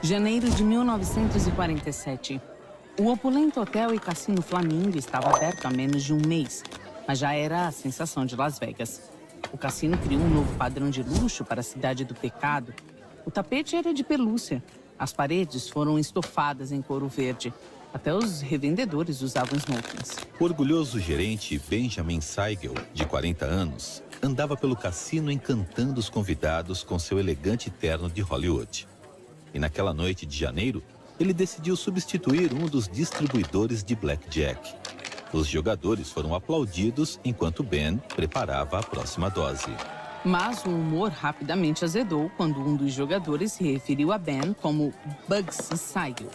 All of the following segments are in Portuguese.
Janeiro de 1947. O opulento hotel e cassino Flamingo estava aberto há menos de um mês, mas já era a sensação de Las Vegas. O cassino criou um novo padrão de luxo para a cidade do pecado. O tapete era de pelúcia. As paredes foram estofadas em couro verde. Até os revendedores usavam smokings. O orgulhoso gerente Benjamin Siegel, de 40 anos, andava pelo cassino encantando os convidados com seu elegante terno de Hollywood. E naquela noite de janeiro, ele decidiu substituir um dos distribuidores de blackjack. Os jogadores foram aplaudidos enquanto Ben preparava a próxima dose. Mas o humor rapidamente azedou quando um dos jogadores se referiu a Ben como Bugsy Siegel.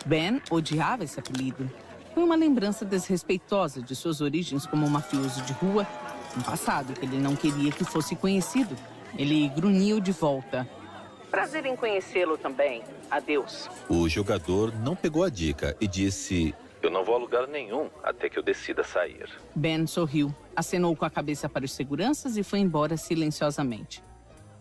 Ben odiava esse apelido. Foi uma lembrança desrespeitosa de suas origens como mafioso de rua, um passado que ele não queria que fosse conhecido. Ele grunhiu de volta. Prazer em conhecê-lo também. Adeus. O jogador não pegou a dica e disse: "Eu não vou a lugar nenhum até que eu decida sair." Ben sorriu, acenou com a cabeça para os seguranças e foi embora silenciosamente.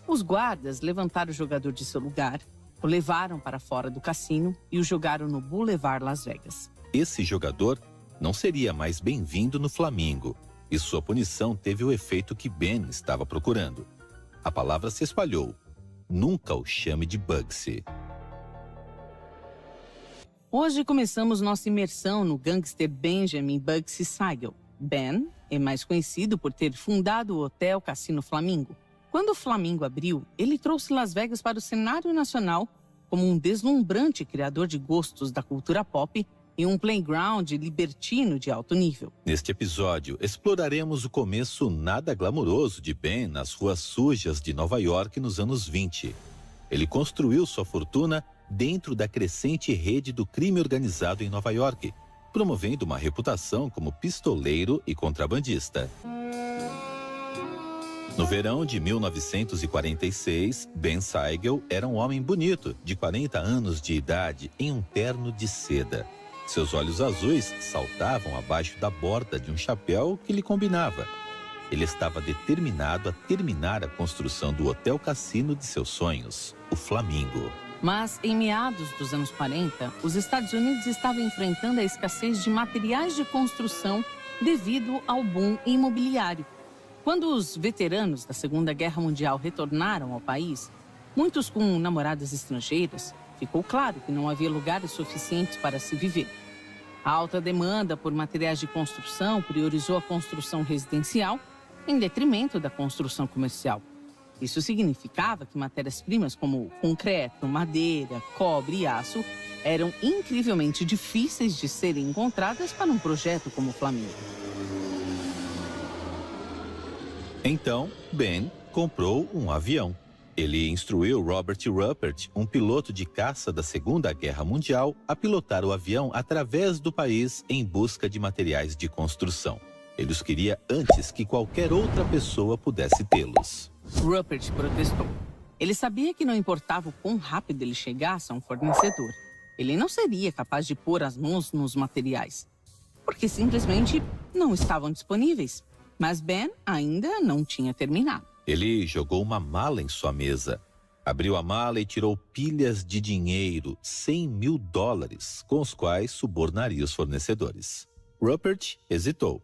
Os guardas levantaram o jogador de seu lugar, o levaram para fora do cassino e o jogaram no Boulevard Las Vegas. Esse jogador não seria mais bem-vindo no Flamingo, e sua punição teve o efeito que Ben estava procurando. A palavra se espalhou. Nunca o chame de Bugsy. Hoje começamos nossa imersão no gangster Benjamin Bugsy Siegel. Ben é mais conhecido por ter fundado o Hotel Cassino Flamingo. Quando o Flamingo abriu, ele trouxe Las Vegas para o cenário nacional como um deslumbrante criador de gostos da cultura pop e um playground libertino de alto nível. Neste episódio, exploraremos o começo nada glamouroso de Ben nas ruas sujas de Nova York nos anos 20. Ele construiu sua fortuna dentro da crescente rede do crime organizado em Nova York, promovendo uma reputação como pistoleiro e contrabandista. No verão de 1946, Ben Siegel era um homem bonito, de 40 anos de idade, em um terno de seda. Seus olhos azuis saltavam abaixo da borda de um chapéu que lhe combinava. Ele estava determinado a terminar a construção do hotel cassino de seus sonhos, o Flamingo. Mas, em meados dos anos 40, os Estados Unidos estavam enfrentando a escassez de materiais de construção devido ao boom imobiliário. Quando os veteranos da Segunda Guerra Mundial retornaram ao país, muitos com namoradas estrangeiras, ficou claro que não havia lugares suficientes para se viver. A alta demanda por materiais de construção priorizou a construção residencial em detrimento da construção comercial. Isso significava que matérias-primas como concreto, madeira, cobre e aço eram incrivelmente difíceis de serem encontradas para um projeto como o Flamingo. Então, Ben comprou um avião. Ele instruiu Robert Ruppert, um piloto de caça da Segunda Guerra Mundial, a pilotar o avião através do país em busca de materiais de construção. Ele os queria antes que qualquer outra pessoa pudesse tê-los. Ruppert protestou. Ele sabia que não importava o quão rápido ele chegasse a um fornecedor. Ele não seria capaz de pôr as mãos nos materiais, porque simplesmente não estavam disponíveis. Mas Ben ainda não tinha terminado. Ele jogou uma mala em sua mesa. Abriu a mala e tirou pilhas de dinheiro, $100 mil, com os quais subornaria os fornecedores. Ruppert hesitou.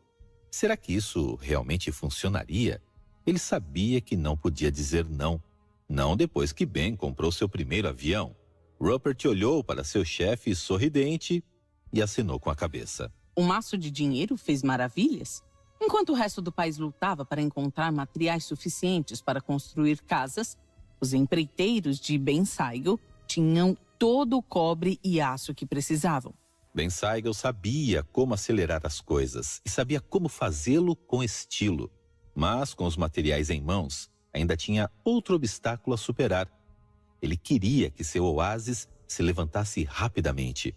Será que isso realmente funcionaria? Ele sabia que não podia dizer não. Não depois que Ben comprou seu primeiro avião. Ruppert olhou para seu chefe sorridente e acenou com a cabeça. O maço de dinheiro fez maravilhas. Enquanto o resto do país lutava para encontrar materiais suficientes para construir casas, os empreiteiros de Ben Siegel tinham todo o cobre e aço que precisavam. Ben Siegel sabia como acelerar as coisas e sabia como fazê-lo com estilo. Mas, com os materiais em mãos, ainda tinha outro obstáculo a superar. Ele queria que seu oásis se levantasse rapidamente.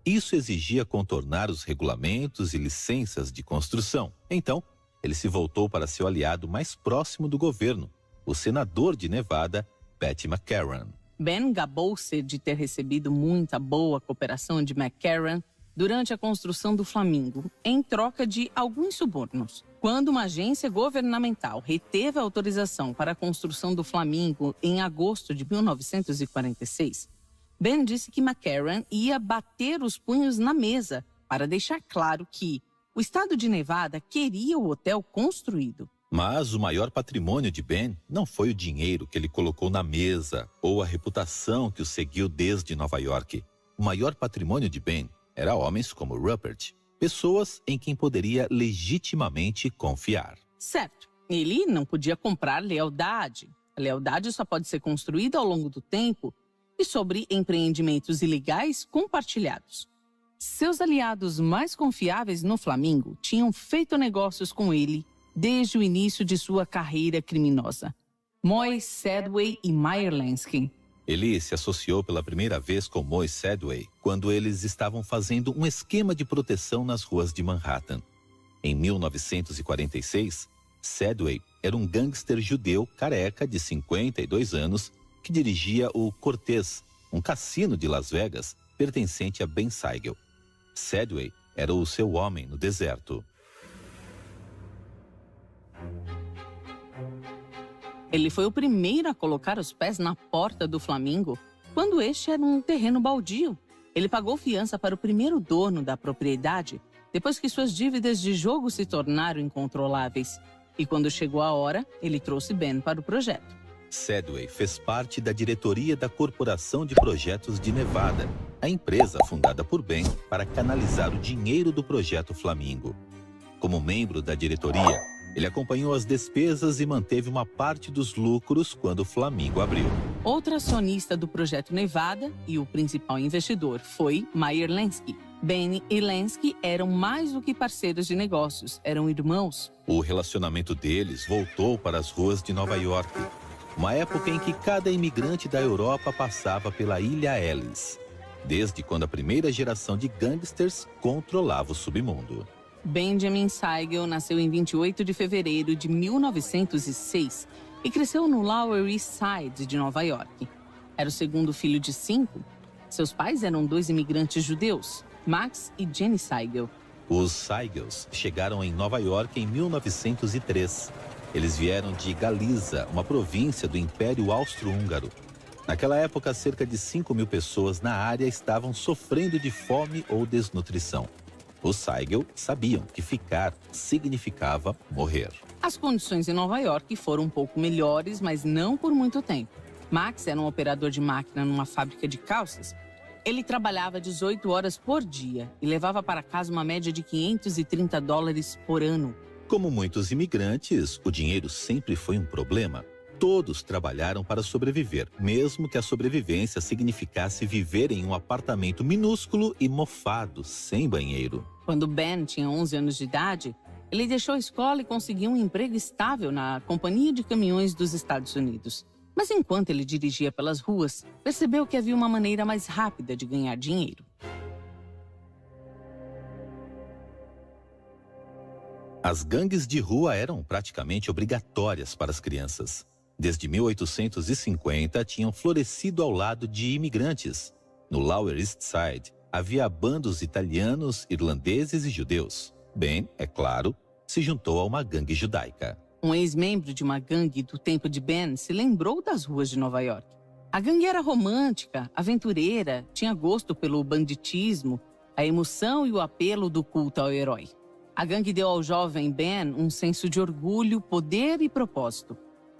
Isso exigia contornar os regulamentos e licenças de construção. Então, ele se voltou para seu aliado mais próximo do governo, o senador de Nevada, Pat McCarran. Ben gabou-se de ter recebido muita boa cooperação de McCarran durante a construção do Flamingo, em troca de alguns subornos. Quando uma agência governamental reteve a autorização para a construção do Flamingo em agosto de 1946, Ben disse que McCarran ia bater os punhos na mesa para deixar claro que o estado de Nevada queria o hotel construído. Mas o maior patrimônio de Ben não foi o dinheiro que ele colocou na mesa ou a reputação que o seguiu desde Nova York. O maior patrimônio de Ben era homens como Rupert, pessoas em quem poderia legitimamente confiar. Certo, ele não podia comprar lealdade. A lealdade só pode ser construída ao longo do tempo e sobre empreendimentos ilegais compartilhados. Seus aliados mais confiáveis no Flamingo tinham feito negócios com ele desde o início de sua carreira criminosa. Moy Sedway e Meyer Lansky. Ele se associou pela primeira vez com Moy Sedway quando eles estavam fazendo um esquema de proteção nas ruas de Manhattan. Em 1946, Sedway era um gangster judeu careca de 52 anos que dirigia o Cortez, um cassino de Las Vegas pertencente a Ben Siegel. Sedway era o seu homem no deserto. Ele foi o primeiro a colocar os pés na porta do Flamingo quando este era um terreno baldio. Ele pagou fiança para o primeiro dono da propriedade depois que suas dívidas de jogo se tornaram incontroláveis. E quando chegou a hora, ele trouxe Ben para o projeto. Sedway fez parte da diretoria da Corporação de Projetos de Nevada, a empresa fundada por Ben para canalizar o dinheiro do projeto Flamingo. Como membro da diretoria, ele acompanhou as despesas e manteve uma parte dos lucros quando o Flamingo abriu. Outro acionista do projeto Nevada e o principal investidor foi Meyer Lansky. Ben e Lansky eram mais do que parceiros de negócios, eram irmãos. O relacionamento deles voltou para as ruas de Nova York, uma época em que cada imigrante da Europa passava pela Ilha Ellis, desde quando a primeira geração de gangsters controlava o submundo. Benjamin Siegel nasceu em 28 de fevereiro de 1906 e cresceu no Lower East Side de Nova York. Era o segundo filho de 5. Seus pais eram 2 imigrantes judeus, Max e Jenny Siegel. Os Siegels chegaram em Nova York em 1903. Eles vieram de Galiza, uma província do Império Austro-Húngaro. Naquela época, cerca de 5.000 pessoas na área estavam sofrendo de fome ou desnutrição. Os Siegel sabiam que ficar significava morrer. As condições em Nova York foram um pouco melhores, mas não por muito tempo. Max era um operador de máquina numa fábrica de calças. Ele trabalhava 18 horas por dia e levava para casa uma média de $530 por ano. Como muitos imigrantes, o dinheiro sempre foi um problema. Todos trabalharam para sobreviver, mesmo que a sobrevivência significasse viver em um apartamento minúsculo e mofado, sem banheiro. Quando Ben tinha 11 anos de idade, ele deixou a escola e conseguiu um emprego estável na Companhia de Caminhões dos Estados Unidos. Mas enquanto ele dirigia pelas ruas, percebeu que havia uma maneira mais rápida de ganhar dinheiro. As gangues de rua eram praticamente obrigatórias para as crianças. Desde 1850, tinham florescido ao lado de imigrantes. No Lower East Side, havia bandos italianos, irlandeses e judeus. Ben, é claro, se juntou a uma gangue judaica. Um ex-membro de uma gangue do tempo de Ben se lembrou das ruas de Nova York. A gangue era romântica, aventureira, tinha gosto pelo banditismo, a emoção e o apelo do culto ao herói. A gangue deu ao jovem Ben um senso de orgulho, poder e propósito.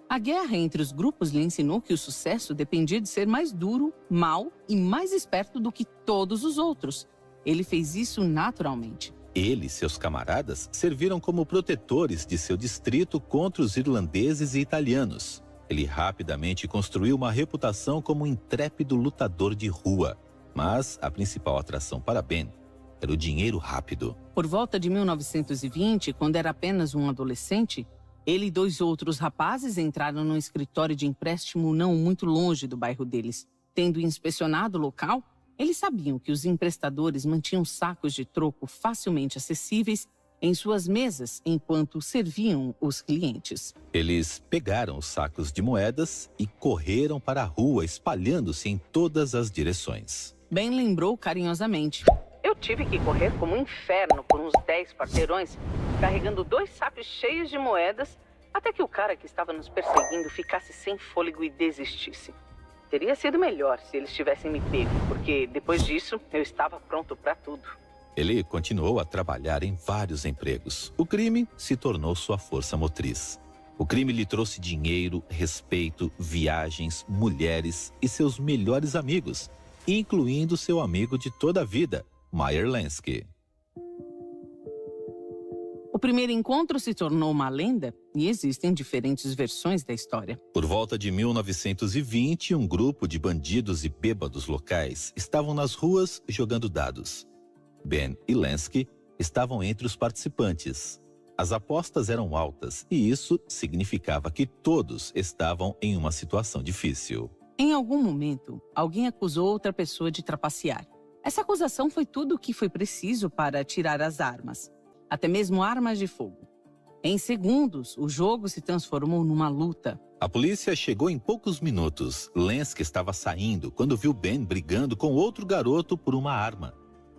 A guerra entre os grupos lhe ensinou que o sucesso dependia de ser mais duro, mau e mais esperto do que todos os outros. Ele fez isso naturalmente. Ele e seus camaradas serviram como protetores de seu distrito contra os irlandeses e italianos. Ele rapidamente construiu uma reputação como um intrépido lutador de rua. Mas a principal atração para Ben era o dinheiro rápido. Por volta de 1920, quando era apenas um adolescente, ele e 2 outros rapazes entraram num escritório de empréstimo não muito longe do bairro deles. Tendo inspecionado o local, eles sabiam que os emprestadores mantinham sacos de troco facilmente acessíveis em suas mesas enquanto serviam os clientes. Eles pegaram os sacos de moedas e correram para a rua, espalhando-se em todas as direções. Ben lembrou carinhosamente. Eu tive que correr como um inferno por uns 10 quarteirões, carregando 2 sacos cheios de moedas, até que o cara que estava nos perseguindo ficasse sem fôlego e desistisse. Teria sido melhor se eles tivessem me pego, porque depois disso eu estava pronto para tudo. Ele continuou a trabalhar em vários empregos. O crime se tornou sua força motriz. O crime lhe trouxe dinheiro, respeito, viagens, mulheres e seus melhores amigos, incluindo seu amigo de toda a vida, Meyer Lansky. O primeiro encontro se tornou uma lenda e existem diferentes versões da história. Por volta de 1920, um grupo de bandidos e bêbados locais estavam nas ruas jogando dados. Ben e Lansky estavam entre os participantes. As apostas eram altas e isso significava que todos estavam em uma situação difícil. Em algum momento, alguém acusou outra pessoa de trapacear. Essa acusação foi tudo o que foi preciso para tirar as armas, até mesmo armas de fogo. Em segundos, o jogo se transformou numa luta. A polícia chegou em poucos minutos. Lansky estava saindo quando viu Ben brigando com outro garoto por uma arma.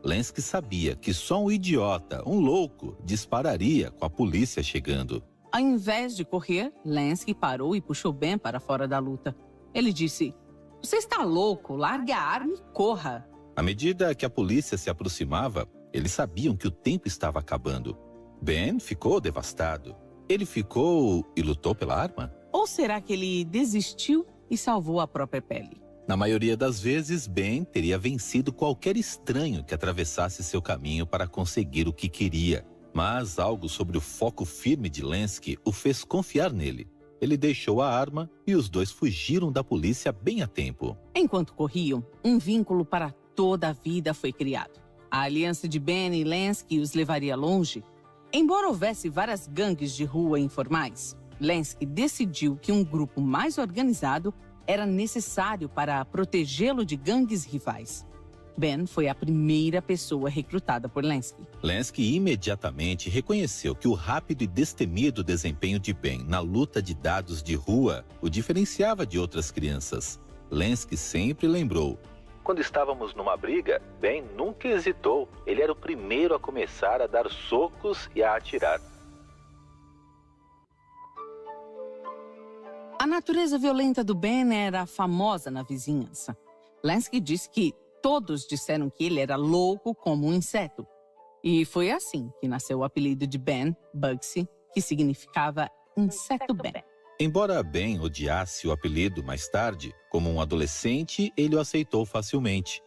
Lansky sabia que só um idiota, um louco, dispararia com a polícia chegando. Ao invés de correr, Lansky parou e puxou Ben para fora da luta. Ele disse: "Você está louco? Largue a arma e corra." À medida que a polícia se aproximava, eles sabiam que o tempo estava acabando. Ben ficou devastado. Ele ficou e lutou pela arma? Ou será que ele desistiu e salvou a própria pele? Na maioria das vezes, Ben teria vencido qualquer estranho que atravessasse seu caminho para conseguir o que queria. Mas algo sobre o foco firme de Lansky o fez confiar nele. Ele deixou a arma e os dois fugiram da polícia bem a tempo. Enquanto corriam, um vínculo para toda a vida foi criado. A aliança de Ben e Lansky os levaria longe. Embora houvesse várias gangues de rua informais, Lansky decidiu que um grupo mais organizado era necessário para protegê-lo de gangues rivais. Ben foi a primeira pessoa recrutada por Lansky. Lansky imediatamente reconheceu que o rápido e destemido desempenho de Ben na luta de dados de rua o diferenciava de outras crianças. Lansky sempre lembrou: quando estávamos numa briga, Ben nunca hesitou. Ele era o primeiro a começar a dar socos e a atirar. A natureza violenta do Ben era famosa na vizinhança. Lansky disse que todos disseram que ele era louco como um inseto. E foi assim que nasceu o apelido de Ben, Bugsy, que significava Inseto Ben. Embora Ben odiasse o apelido mais tarde, como um adolescente, ele o aceitou facilmente.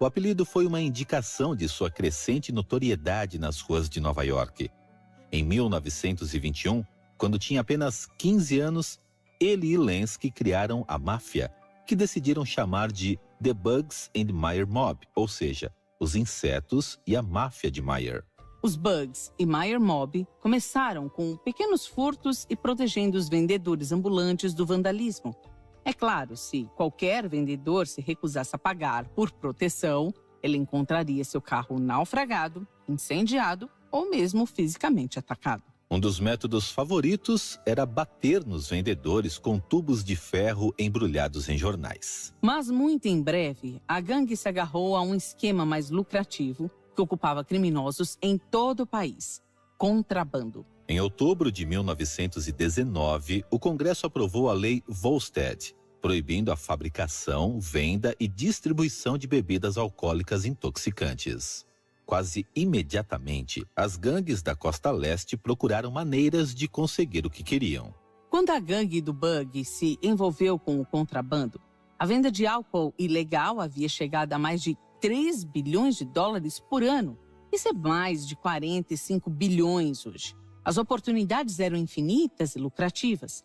O apelido foi uma indicação de sua crescente notoriedade nas ruas de Nova York. Em 1921, quando tinha apenas 15 anos, ele e Lansky criaram a máfia, que decidiram chamar de The Bugs and Meyer Mob, ou seja, os insetos e a máfia de Meyer. Os Bugs e Meyer Mob começaram com pequenos furtos e protegendo os vendedores ambulantes do vandalismo. É claro, se qualquer vendedor se recusasse a pagar por proteção, ele encontraria seu carro naufragado, incendiado ou mesmo fisicamente atacado. Um dos métodos favoritos era bater nos vendedores com tubos de ferro embrulhados em jornais. Mas muito em breve, a gangue se agarrou a um esquema mais lucrativo que ocupava criminosos em todo o país: contrabando. Em outubro de 1919, o Congresso aprovou a Lei Volstead, proibindo a fabricação, venda e distribuição de bebidas alcoólicas intoxicantes. Quase imediatamente, as gangues da costa leste procuraram maneiras de conseguir o que queriam. Quando a gangue do Bug se envolveu com o contrabando, a venda de álcool ilegal havia chegado a mais de 3 bilhões de dólares por ano. Isso é mais de 45 bilhões hoje. As oportunidades eram infinitas e lucrativas.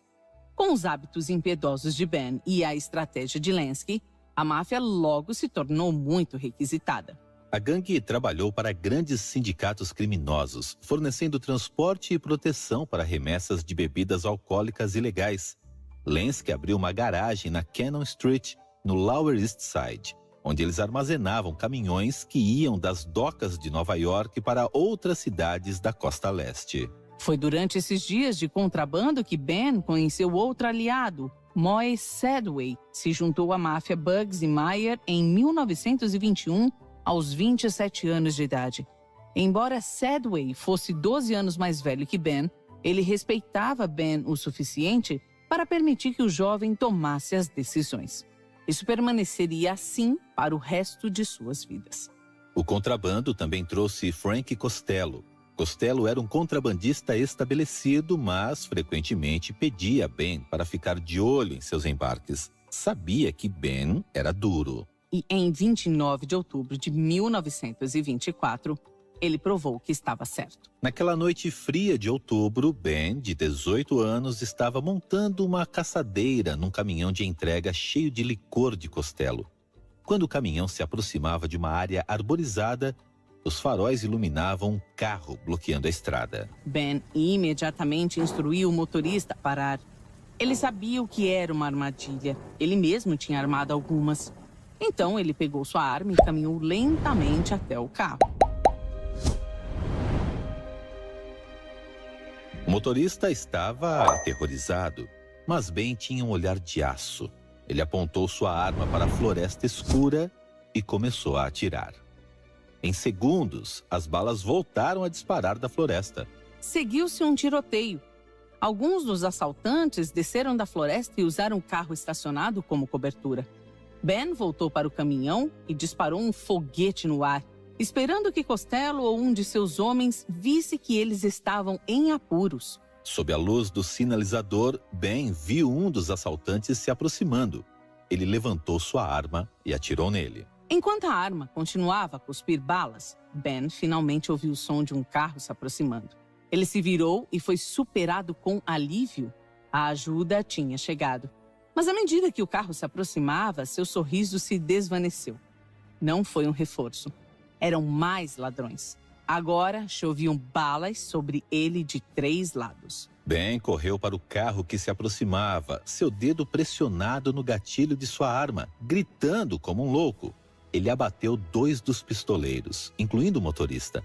Com os hábitos impiedosos de Ben e a estratégia de Lansky, a máfia logo se tornou muito requisitada. A gangue trabalhou para grandes sindicatos criminosos, fornecendo transporte e proteção para remessas de bebidas alcoólicas ilegais. Lansky abriu uma garagem na Cannon Street, no Lower East Side, onde eles armazenavam caminhões que iam das docas de Nova York para outras cidades da costa leste. Foi durante esses dias de contrabando que Ben conheceu outro aliado, Moe Sedway. Se juntou à máfia Bugs e Meyer em 1921, aos 27 anos de idade. Embora Sedway fosse 12 anos mais velho que Ben, ele respeitava Ben o suficiente para permitir que o jovem tomasse as decisões. Isso permaneceria assim para o resto de suas vidas. O contrabando também trouxe Frank Costello. Costello era um contrabandista estabelecido, mas frequentemente pedia a Ben para ficar de olho em seus embarques. Sabia que Ben era duro. E em 29 de outubro de 1924, ele provou que estava certo. Naquela noite fria de outubro, Ben, de 18 anos, estava montando uma caçadeira num caminhão de entrega cheio de licor de Costello. Quando o caminhão se aproximava de uma área arborizada, os faróis iluminavam um carro bloqueando a estrada. Ben imediatamente instruiu o motorista a parar. Ele sabia o que era uma armadilha. Ele mesmo tinha armado algumas. Então ele pegou sua arma e caminhou lentamente até o carro. O motorista estava aterrorizado, mas Ben tinha um olhar de aço. Ele apontou sua arma para a floresta escura e começou a atirar. Em segundos, as balas voltaram a disparar da floresta. Seguiu-se um tiroteio. Alguns dos assaltantes desceram da floresta e usaram o carro estacionado como cobertura. Ben voltou para o caminhão e disparou um foguete no ar, esperando que Costello ou um de seus homens visse que eles estavam em apuros. Sob a luz do sinalizador, Ben viu um dos assaltantes se aproximando. Ele levantou sua arma e atirou nele. Enquanto a arma continuava a cuspir balas, Ben finalmente ouviu o som de um carro se aproximando. Ele se virou e foi superado com alívio. A ajuda tinha chegado. Mas à medida que o carro se aproximava, seu sorriso se desvaneceu. Não foi um reforço. Eram mais ladrões. Agora choviam balas sobre ele de 3 lados. Ben correu para o carro que se aproximava, seu dedo pressionado no gatilho de sua arma, gritando como um louco. Ele abateu 2 dos pistoleiros, incluindo o motorista.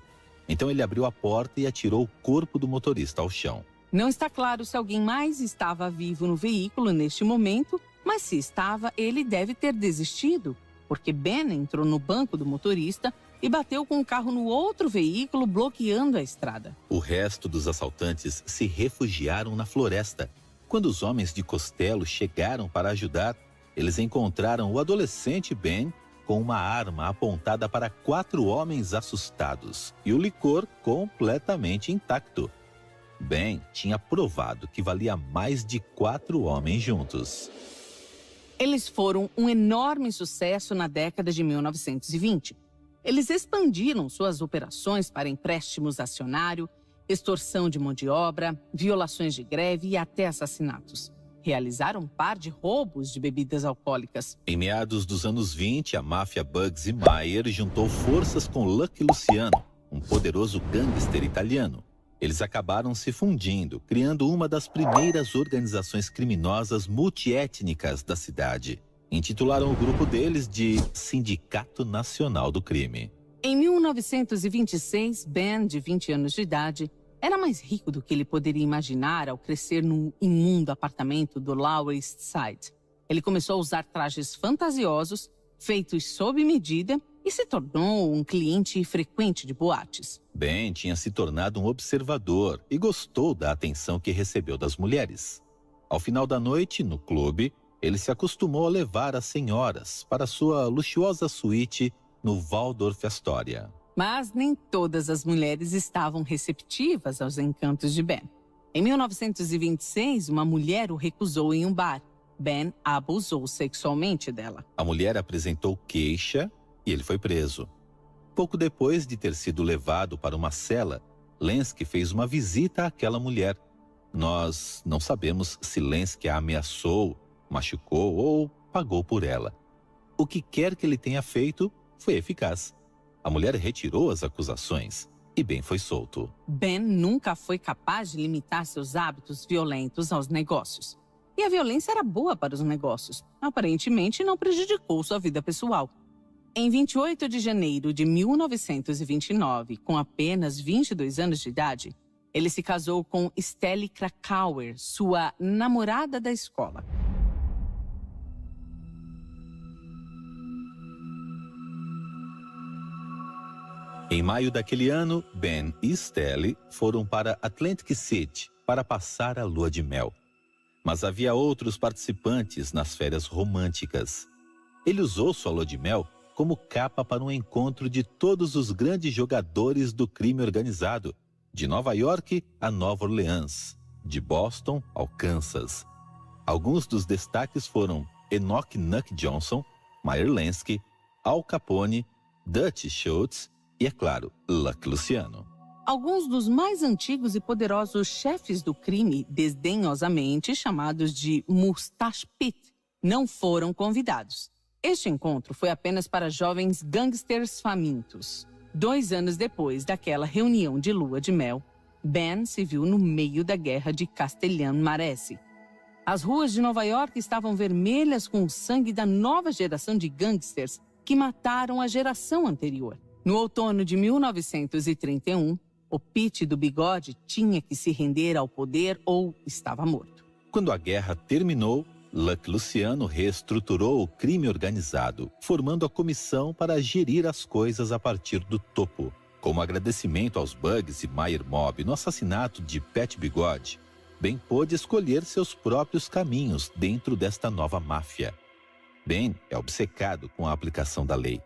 Então ele abriu a porta e atirou o corpo do motorista ao chão. Não está claro se alguém mais estava vivo no veículo neste momento, mas se estava, ele deve ter desistido, porque Ben entrou no banco do motorista e bateu com o carro no outro veículo, bloqueando a estrada. O resto dos assaltantes se refugiaram na floresta. Quando os homens de Costello chegaram para ajudar, eles encontraram o adolescente Ben com uma arma apontada para 4 homens assustados e o licor completamente intacto. Ben tinha provado que valia mais de 4 homens juntos. Eles foram um enorme sucesso na década de 1920. Eles expandiram suas operações para empréstimos acionário, extorsão de mão de obra, violações de greve e até assassinatos. Realizaram um par de roubos de bebidas alcoólicas. Em meados dos anos 20, a máfia Bugsy Meyer juntou forças com Lucky Luciano, um poderoso gangster italiano. Eles acabaram se fundindo, criando uma das primeiras organizações criminosas multiétnicas da cidade. Intitularam o grupo deles de Sindicato Nacional do Crime. Em 1926, Ben, de 20 anos de idade, era mais rico do que ele poderia imaginar ao crescer num imundo apartamento do Lower East Side. Ele começou a usar trajes fantasiosos, feitos sob medida, e se tornou um cliente frequente de boates. Ben tinha se tornado um observador e gostou da atenção que recebeu das mulheres. Ao final da noite, no clube, ele se acostumou a levar as senhoras para sua luxuosa suíte no Waldorf Astoria. Mas nem todas as mulheres estavam receptivas aos encantos de Ben. Em 1926, uma mulher o recusou em um bar. Ben abusou sexualmente dela. A mulher apresentou queixa e ele foi preso. Pouco depois de ter sido levado para uma cela, Lenski fez uma visita àquela mulher. Nós não sabemos se Lenski a ameaçou, machucou ou pagou por ela. O que quer que ele tenha feito foi eficaz. A mulher retirou as acusações e Ben foi solto. Ben nunca foi capaz de limitar seus hábitos violentos aos negócios. E a violência era boa para os negócios. Aparentemente, não prejudicou sua vida pessoal. Em 28 de janeiro de 1929, com apenas 22 anos de idade, ele se casou com Stelle Krakauer, sua namorada da escola. Em maio daquele ano, Ben e Stelly foram para Atlantic City para passar a lua de mel. Mas havia outros participantes nas férias românticas. Ele usou sua lua de mel como capa para um encontro de todos os grandes jogadores do crime organizado, de Nova York a Nova Orleans, de Boston ao Kansas. Alguns dos destaques foram Enoch Nuck Johnson, Meyer Lansky, Al Capone, Dutch Schultz e, é claro, Lucky Luciano. Alguns dos mais antigos e poderosos chefes do crime, desdenhosamente chamados de Mustache Pit, não foram convidados. Este encontro foi apenas para jovens gangsters famintos. 2 anos depois daquela reunião de lua de mel, Ben se viu no meio da guerra de Castellan-Marese. As ruas de Nova York estavam vermelhas com o sangue da nova geração de gangsters que mataram a geração anterior. No outono de 1931, o Pete do bigode tinha que se render ao poder ou estava morto. Quando a guerra terminou, Lucky Luciano reestruturou o crime organizado, formando a comissão para gerir as coisas a partir do topo. Como agradecimento aos Bugs e Meyer Mob no assassinato de Pat Bigode, Ben pôde escolher seus próprios caminhos dentro desta nova máfia. Ben é obcecado com a aplicação da lei.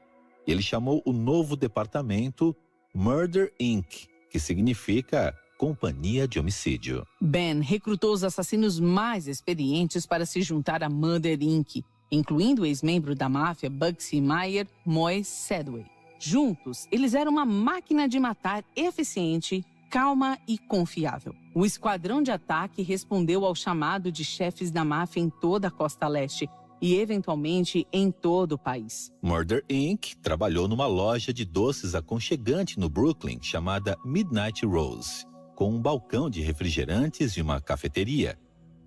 Ele chamou o novo departamento Murder Inc., que significa Companhia de Homicídio. Ben recrutou os assassinos mais experientes para se juntar à Murder Inc., incluindo o ex-membro da máfia Bugsy Meyer, Moe Sedway. Juntos, eles eram uma máquina de matar eficiente, calma e confiável. O esquadrão de ataque respondeu ao chamado de chefes da máfia em toda a costa leste e, eventualmente, em todo o país. Murder Inc. trabalhou numa loja de doces aconchegante no Brooklyn chamada Midnight Rose, com um balcão de refrigerantes e uma cafeteria.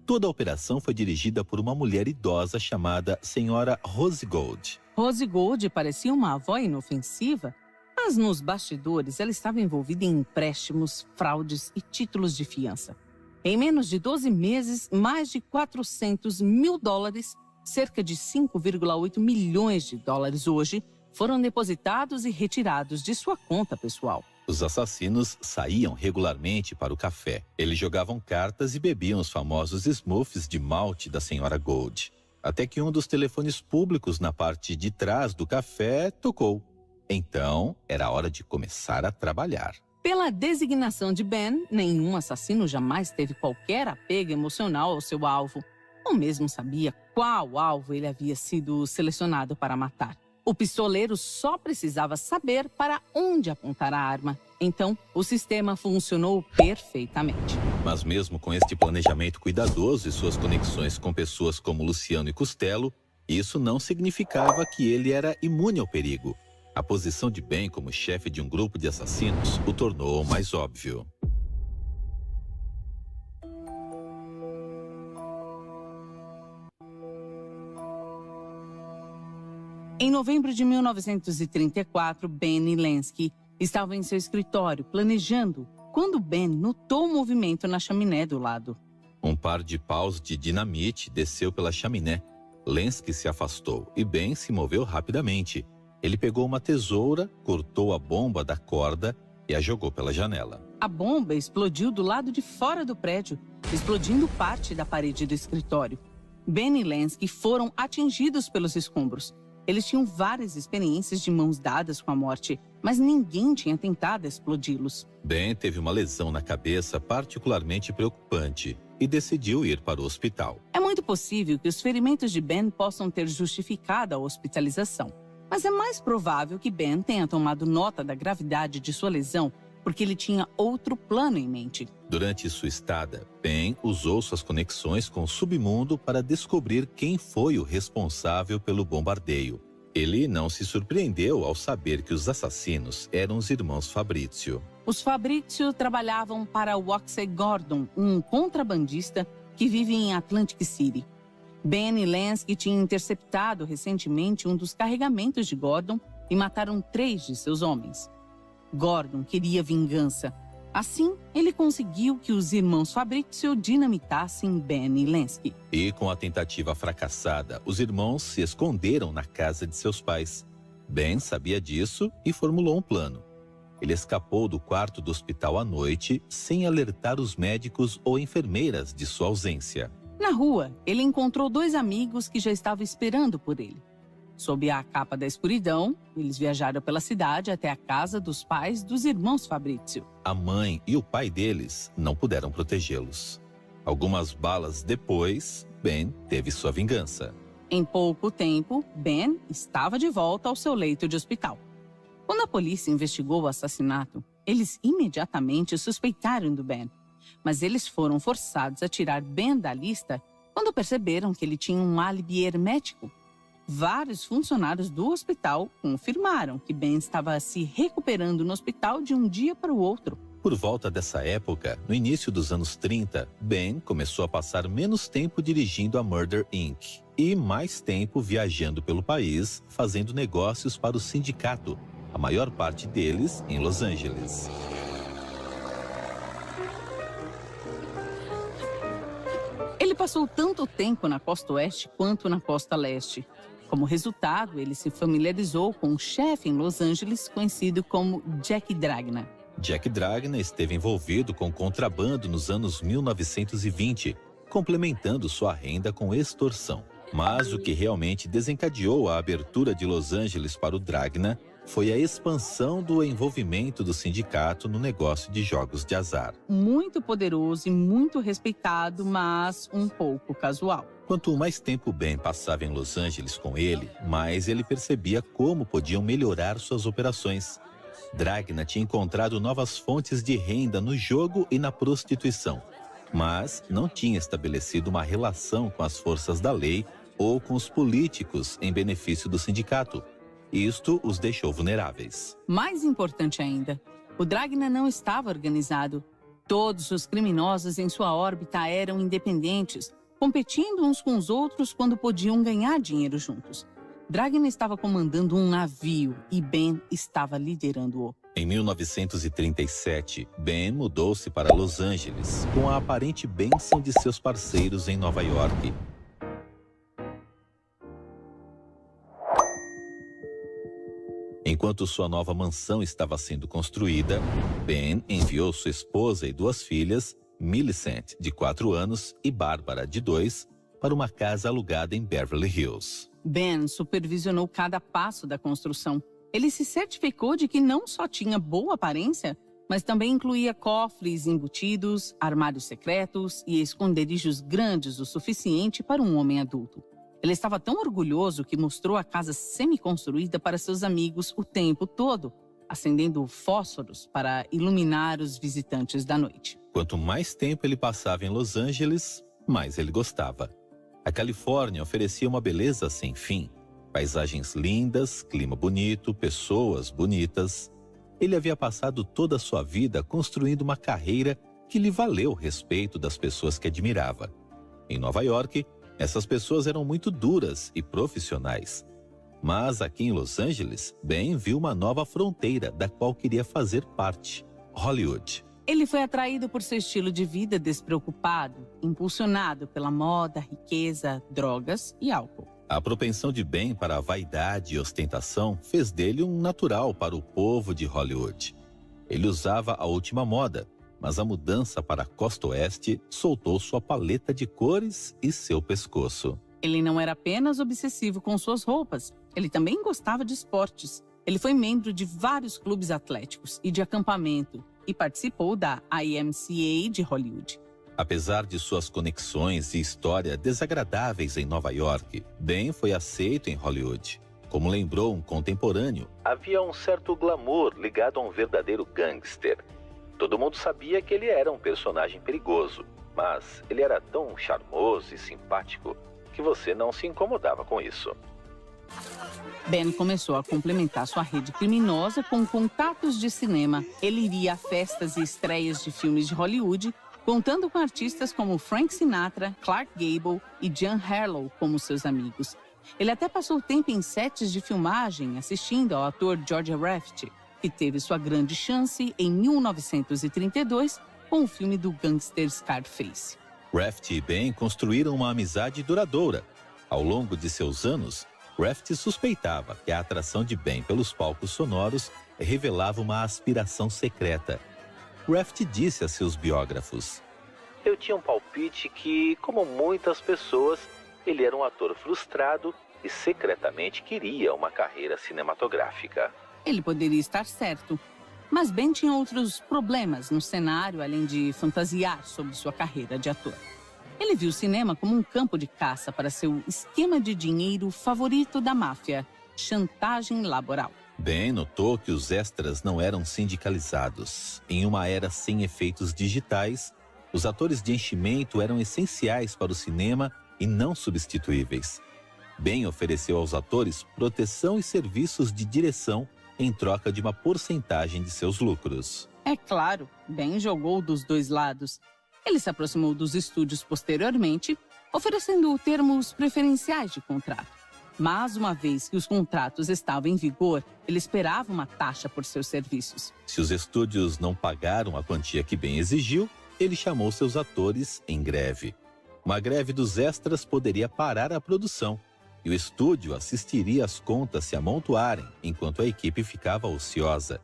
Toda a operação foi dirigida por uma mulher idosa chamada Senhora Rose Gold. Rose Gold parecia uma avó inofensiva, mas nos bastidores ela estava envolvida em empréstimos, fraudes e títulos de fiança. Em menos de 12 meses, mais de $400 mil, cerca de 5,8 milhões de dólares hoje, foram depositados e retirados de sua conta pessoal. Os assassinos saíam regularmente para o café. Eles jogavam cartas e bebiam os famosos smoothies de malte da Senhora Gold. Até que um dos telefones públicos na parte de trás do café tocou. Então, era hora de começar a trabalhar. Pela designação de Ben, nenhum assassino jamais teve qualquer apego emocional ao seu alvo, ou mesmo sabia qual alvo ele havia sido selecionado para matar. O pistoleiro só precisava saber para onde apontar a arma. Então, o sistema funcionou perfeitamente. Mas mesmo com este planejamento cuidadoso e suas conexões com pessoas como Luciano e Costello, isso não significava que ele era imune ao perigo. A posição de Ben como chefe de um grupo de assassinos o tornou mais óbvio. Em novembro de 1934, Ben e Lansky estavam em seu escritório, planejando, quando Ben notou um movimento na chaminé do lado. Um par de paus de dinamite desceu pela chaminé. Lansky se afastou e Ben se moveu rapidamente. Ele pegou uma tesoura, cortou a bomba da corda e a jogou pela janela. A bomba explodiu do lado de fora do prédio, explodindo parte da parede do escritório. Ben e Lansky foram atingidos pelos escombros. Eles tinham várias experiências de mãos dadas com a morte, mas ninguém tinha tentado explodi-los. Ben teve uma lesão na cabeça particularmente preocupante e decidiu ir para o hospital. É muito possível que os ferimentos de Ben possam ter justificado a hospitalização. Mas é mais provável que Ben tenha tomado nota da gravidade de sua lesão porque ele tinha outro plano em mente. Durante sua estada, Ben usou suas conexões com o submundo para descobrir quem foi o responsável pelo bombardeio. Ele não se surpreendeu ao saber que os assassinos eram os irmãos Fabrizio. Os Fabrizio trabalhavam para Waxy Gordon, um contrabandista que vive em Atlantic City. Ben e Lansky tinham interceptado recentemente um dos carregamentos de Gordon e mataram 3 de seus homens. Gordon queria vingança. Assim, ele conseguiu que os irmãos Fabrizio dinamitassem Ben e Lansky. E com a tentativa fracassada, os irmãos se esconderam na casa de seus pais. Ben sabia disso e formulou um plano. Ele escapou do quarto do hospital à noite sem alertar os médicos ou enfermeiras de sua ausência. Na rua, ele encontrou 2 amigos que já estavam esperando por ele. Sob a capa da escuridão, eles viajaram pela cidade até a casa dos pais dos irmãos Fabrizio. A mãe e o pai deles não puderam protegê-los. Algumas balas depois, Ben teve sua vingança. Em pouco tempo, Ben estava de volta ao seu leito de hospital. Quando a polícia investigou o assassinato, eles imediatamente suspeitaram do Ben. Mas eles foram forçados a tirar Ben da lista quando perceberam que ele tinha um álibi hermético. Vários funcionários do hospital confirmaram que Ben estava se recuperando no hospital de um dia para o outro. Por volta dessa época, no início dos anos 30, Ben começou a passar menos tempo dirigindo a Murder Inc. e mais tempo viajando pelo país, fazendo negócios para o sindicato, a maior parte deles em Los Angeles. Ele passou tanto tempo na costa oeste quanto na costa leste. Como resultado, ele se familiarizou com um chefe em Los Angeles conhecido como Jack Dragna. Jack Dragna esteve envolvido com contrabando nos anos 1920, complementando sua renda com extorsão. Mas o que realmente desencadeou a abertura de Los Angeles para o Dragna foi a expansão do envolvimento do sindicato no negócio de jogos de azar. Muito poderoso e muito respeitado, mas um pouco casual. Quanto mais tempo Ben passava em Los Angeles com ele, mais ele percebia como podiam melhorar suas operações. Dragna tinha encontrado novas fontes de renda no jogo e na prostituição, mas não tinha estabelecido uma relação com as forças da lei ou com os políticos em benefício do sindicato. Isto os deixou vulneráveis. Mais importante ainda, o Dragna não estava organizado. Todos os criminosos em sua órbita eram independentes, competindo uns com os outros quando podiam ganhar dinheiro juntos. Dragna estava comandando um navio e Ben estava liderando-o. Em 1937, Ben mudou-se para Los Angeles com a aparente bênção de seus parceiros em Nova York. Enquanto sua nova mansão estava sendo construída, Ben enviou sua esposa e 2 filhas, Millicent, de 4 anos, e Bárbara, de 2, para uma casa alugada em Beverly Hills. Ben supervisionou cada passo da construção. Ele se certificou de que não só tinha boa aparência, mas também incluía cofres embutidos, armários secretos e esconderijos grandes o suficiente para um homem adulto. Ele estava tão orgulhoso que mostrou a casa semi-construída para seus amigos o tempo todo, acendendo fósforos para iluminar os visitantes da noite. Quanto mais tempo ele passava em Los Angeles, mais ele gostava. A Califórnia oferecia uma beleza sem fim. Paisagens lindas, clima bonito, pessoas bonitas. Ele havia passado toda a sua vida construindo uma carreira que lhe valeu o respeito das pessoas que admirava. Em Nova York, essas pessoas eram muito duras e profissionais. Mas aqui em Los Angeles, Ben viu uma nova fronteira da qual queria fazer parte: Hollywood. Ele foi atraído por seu estilo de vida despreocupado, impulsionado pela moda, riqueza, drogas e álcool. A propensão de Ben para a vaidade e ostentação fez dele um natural para o povo de Hollywood. Ele usava a última moda, mas a mudança para a costa oeste soltou sua paleta de cores e seu pescoço. Ele não era apenas obsessivo com suas roupas, ele também gostava de esportes. Ele foi membro de vários clubes atléticos e de acampamento e participou da YMCA de Hollywood. Apesar de suas conexões e história desagradáveis em Nova York, Ben foi aceito em Hollywood. Como lembrou um contemporâneo, havia um certo glamour ligado a um verdadeiro gangster. Todo mundo sabia que ele era um personagem perigoso, mas ele era tão charmoso e simpático que você não se incomodava com isso. Ben começou a complementar sua rede criminosa com contatos de cinema. Ele iria a festas e estreias de filmes de Hollywood, contando com artistas como Frank Sinatra, Clark Gable e Jean Harlow como seus amigos. Ele até passou tempo em sets de filmagem assistindo ao ator George Raft, que teve sua grande chance em 1932 com o filme do gangster Scarface. Raft e Ben construíram uma amizade duradoura. Ao longo de seus anos, Raft suspeitava que a atração de Ben pelos palcos sonoros revelava uma aspiração secreta. Kraft disse a seus biógrafos: "Eu tinha um palpite que, como muitas pessoas, ele era um ator frustrado e secretamente queria uma carreira cinematográfica." Ele poderia estar certo, mas Ben tinha outros problemas no cenário além de fantasiar sobre sua carreira de ator. Ele viu o cinema como um campo de caça para seu esquema de dinheiro favorito da máfia, chantagem laboral. Ben notou que os extras não eram sindicalizados. Em uma era sem efeitos digitais, os atores de enchimento eram essenciais para o cinema e não substituíveis. Ben ofereceu aos atores proteção e serviços de direção em troca de uma porcentagem de seus lucros. É claro, Ben jogou dos dois lados. Ele se aproximou dos estúdios posteriormente, oferecendo termos preferenciais de contrato. Mas, uma vez que os contratos estavam em vigor, ele esperava uma taxa por seus serviços. Se os estúdios não pagaram a quantia que Ben exigiu, ele chamou seus atores em greve. Uma greve dos extras poderia parar a produção, e o estúdio assistiria às contas se amontoarem enquanto a equipe ficava ociosa.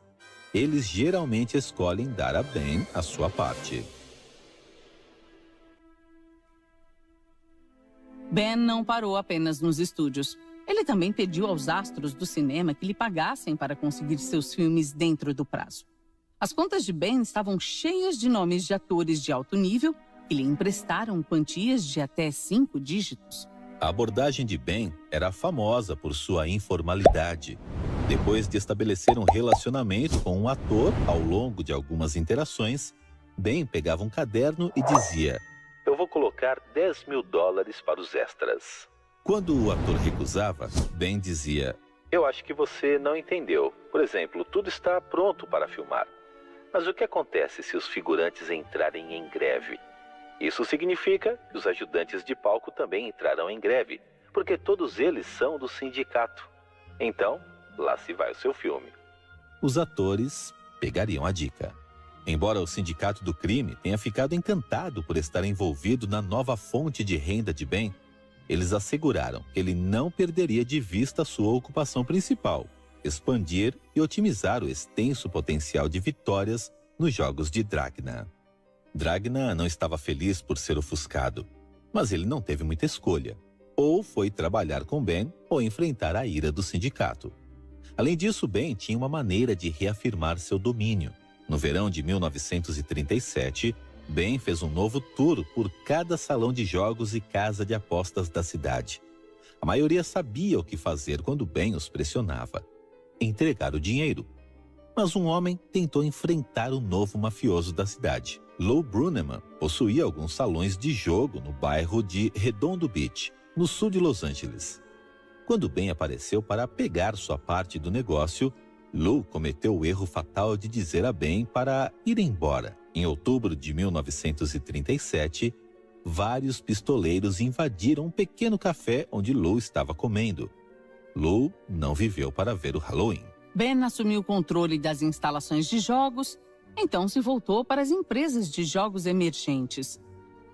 Eles geralmente escolhem dar a Ben a sua parte. Ben não parou apenas nos estúdios. Ele também pediu aos astros do cinema que lhe pagassem para conseguir seus filmes dentro do prazo. As contas de Ben estavam cheias de nomes de atores de alto nível que lhe emprestaram quantias de até 5 dígitos. A abordagem de Ben era famosa por sua informalidade. Depois de estabelecer um relacionamento com um ator ao longo de algumas interações, Ben pegava um caderno e dizia: "Eu vou colocar $10.000 para os extras." Quando o ator recusava, Ben dizia: "Eu acho que você não entendeu. Por exemplo, tudo está pronto para filmar. Mas o que acontece se os figurantes entrarem em greve? Isso significa que os ajudantes de palco também entrarão em greve, porque todos eles são do sindicato. Então, lá se vai o seu filme." Os atores pegariam a dica. Embora o sindicato do crime tenha ficado encantado por estar envolvido na nova fonte de renda de Ben, eles asseguraram que ele não perderia de vista sua ocupação principal: expandir e otimizar o extenso potencial de vitórias nos jogos de Dragna. Dragna não estava feliz por ser ofuscado, mas ele não teve muita escolha. Ou foi trabalhar com Ben ou enfrentar a ira do sindicato. Além disso, Ben tinha uma maneira de reafirmar seu domínio. No verão de 1937, Ben fez um novo tour por cada salão de jogos e casa de apostas da cidade. A maioria sabia o que fazer quando Ben os pressionava: entregar o dinheiro. Mas um homem tentou enfrentar o novo mafioso da cidade. Lou Bruneman possuía alguns salões de jogo no bairro de Redondo Beach, no sul de Los Angeles. Quando Ben apareceu para pegar sua parte do negócio, Lou cometeu o erro fatal de dizer a Ben para ir embora. Em outubro de 1937, vários pistoleiros invadiram um pequeno café onde Lou estava comendo. Lou não viveu para ver o Halloween. Ben assumiu o controle das instalações de jogos, então se voltou para as empresas de jogos emergentes.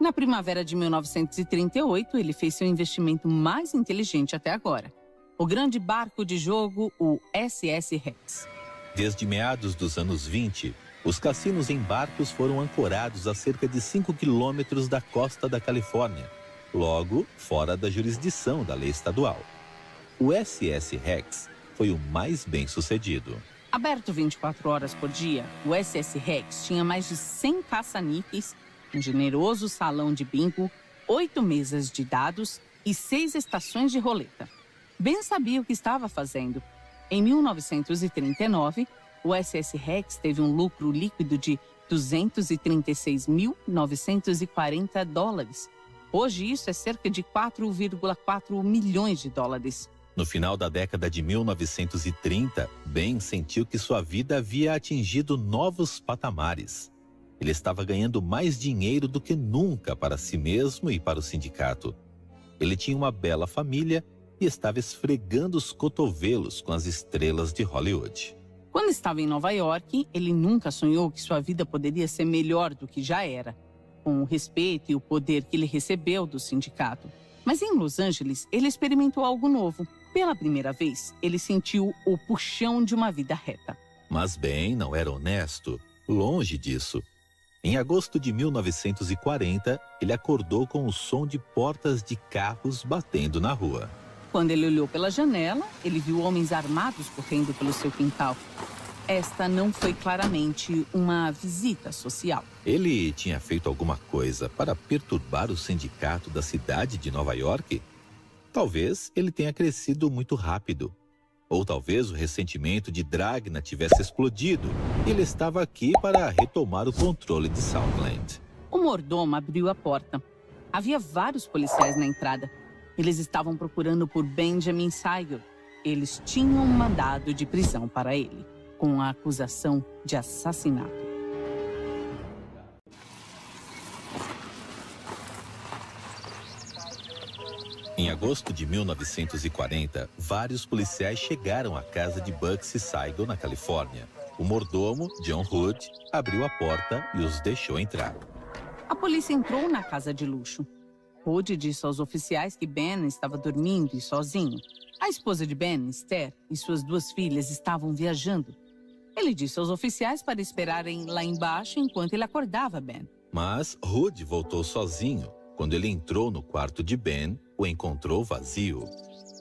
Na primavera de 1938, ele fez seu investimento mais inteligente até agora: o grande barco de jogo, o SS Rex. Desde meados dos anos 20, os cassinos em barcos foram ancorados a cerca de 5 quilômetros da costa da Califórnia, logo fora da jurisdição da lei estadual. O SS Rex foi o mais bem-sucedido. Aberto 24 horas por dia, o SS Rex tinha mais de 100 caça-níqueis, um generoso salão de bingo, 8 mesas de dados e 6 estações de roleta. Ben sabia o que estava fazendo. Em 1939, o SS Rex teve um lucro líquido de $236.940. Hoje isso é cerca de 4,4 milhões de dólares. No final da década de 1930, Ben sentiu que sua vida havia atingido novos patamares. Ele estava ganhando mais dinheiro do que nunca para si mesmo e para o sindicato. Ele tinha uma bela família e estava esfregando os cotovelos com as estrelas de Hollywood. Quando estava em Nova York, ele nunca sonhou que sua vida poderia ser melhor do que já era, com o respeito e o poder que ele recebeu do sindicato. Mas em Los Angeles, ele experimentou algo novo. Pela primeira vez, ele sentiu o puxão de uma vida reta. Mas Ben não era honesto, longe disso. Em agosto de 1940, ele acordou com o som de portas de carros batendo na rua. Quando ele olhou pela janela, ele viu homens armados correndo pelo seu quintal. Esta não foi claramente uma visita social. Ele tinha feito alguma coisa para perturbar o sindicato da cidade de Nova York? Talvez ele tenha crescido muito rápido. Ou talvez o ressentimento de Dragna tivesse explodido e ele estava aqui para retomar o controle de Southland. O mordomo abriu a porta. Havia vários policiais na entrada. Eles estavam procurando por Benjamin Siegel. Eles tinham um mandado de prisão para ele, com a acusação de assassinato. Em agosto de 1940, vários policiais chegaram à casa de Bugsy Siegel, na Califórnia. O mordomo, John Hood, abriu a porta e os deixou entrar. A polícia entrou na casa de luxo. Hood disse aos oficiais que Ben estava dormindo e sozinho. A esposa de Ben, Esther, e suas 2 filhas estavam viajando. Ele disse aos oficiais para esperarem lá embaixo enquanto ele acordava Ben. Mas Hood voltou sozinho. Quando ele entrou no quarto de Ben, o encontrou vazio.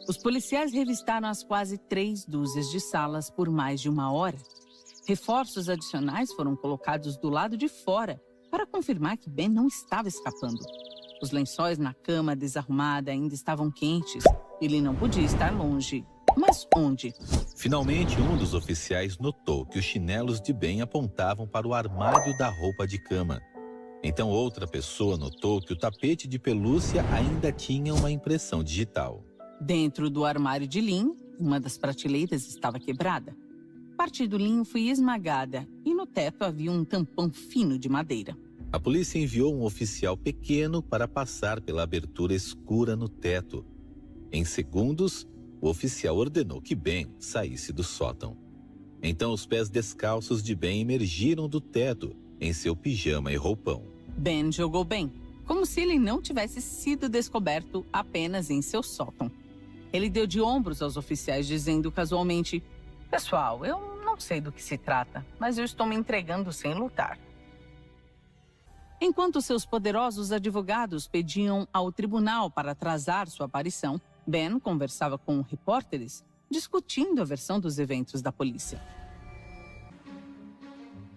Os policiais revistaram as quase 3 dúzias de salas por mais de 1 hora. Reforços adicionais foram colocados do lado de fora para confirmar que Ben não estava escapando. Os lençóis na cama desarrumada ainda estavam quentes. Ele não podia estar longe. Mas onde? Finalmente, um dos oficiais notou que os chinelos de Ben apontavam para o armário da roupa de cama. Então outra pessoa notou que o tapete de pelúcia ainda tinha uma impressão digital. Dentro do armário de linho, uma das prateleiras estava quebrada. Parte do linho foi esmagada e no teto havia um tampão fino de madeira. A polícia enviou um oficial pequeno para passar pela abertura escura no teto. Em segundos, o oficial ordenou que Ben saísse do sótão. Então os pés descalços de Ben emergiram do teto, em seu pijama e roupão. Ben jogou bem, como se ele não tivesse sido descoberto apenas em seu sótão. Ele deu de ombros aos oficiais, dizendo casualmente: "Pessoal, eu não sei do que se trata, mas eu estou me entregando sem lutar." Enquanto seus poderosos advogados pediam ao tribunal para atrasar sua aparição, Ben conversava com repórteres, discutindo a versão dos eventos da polícia.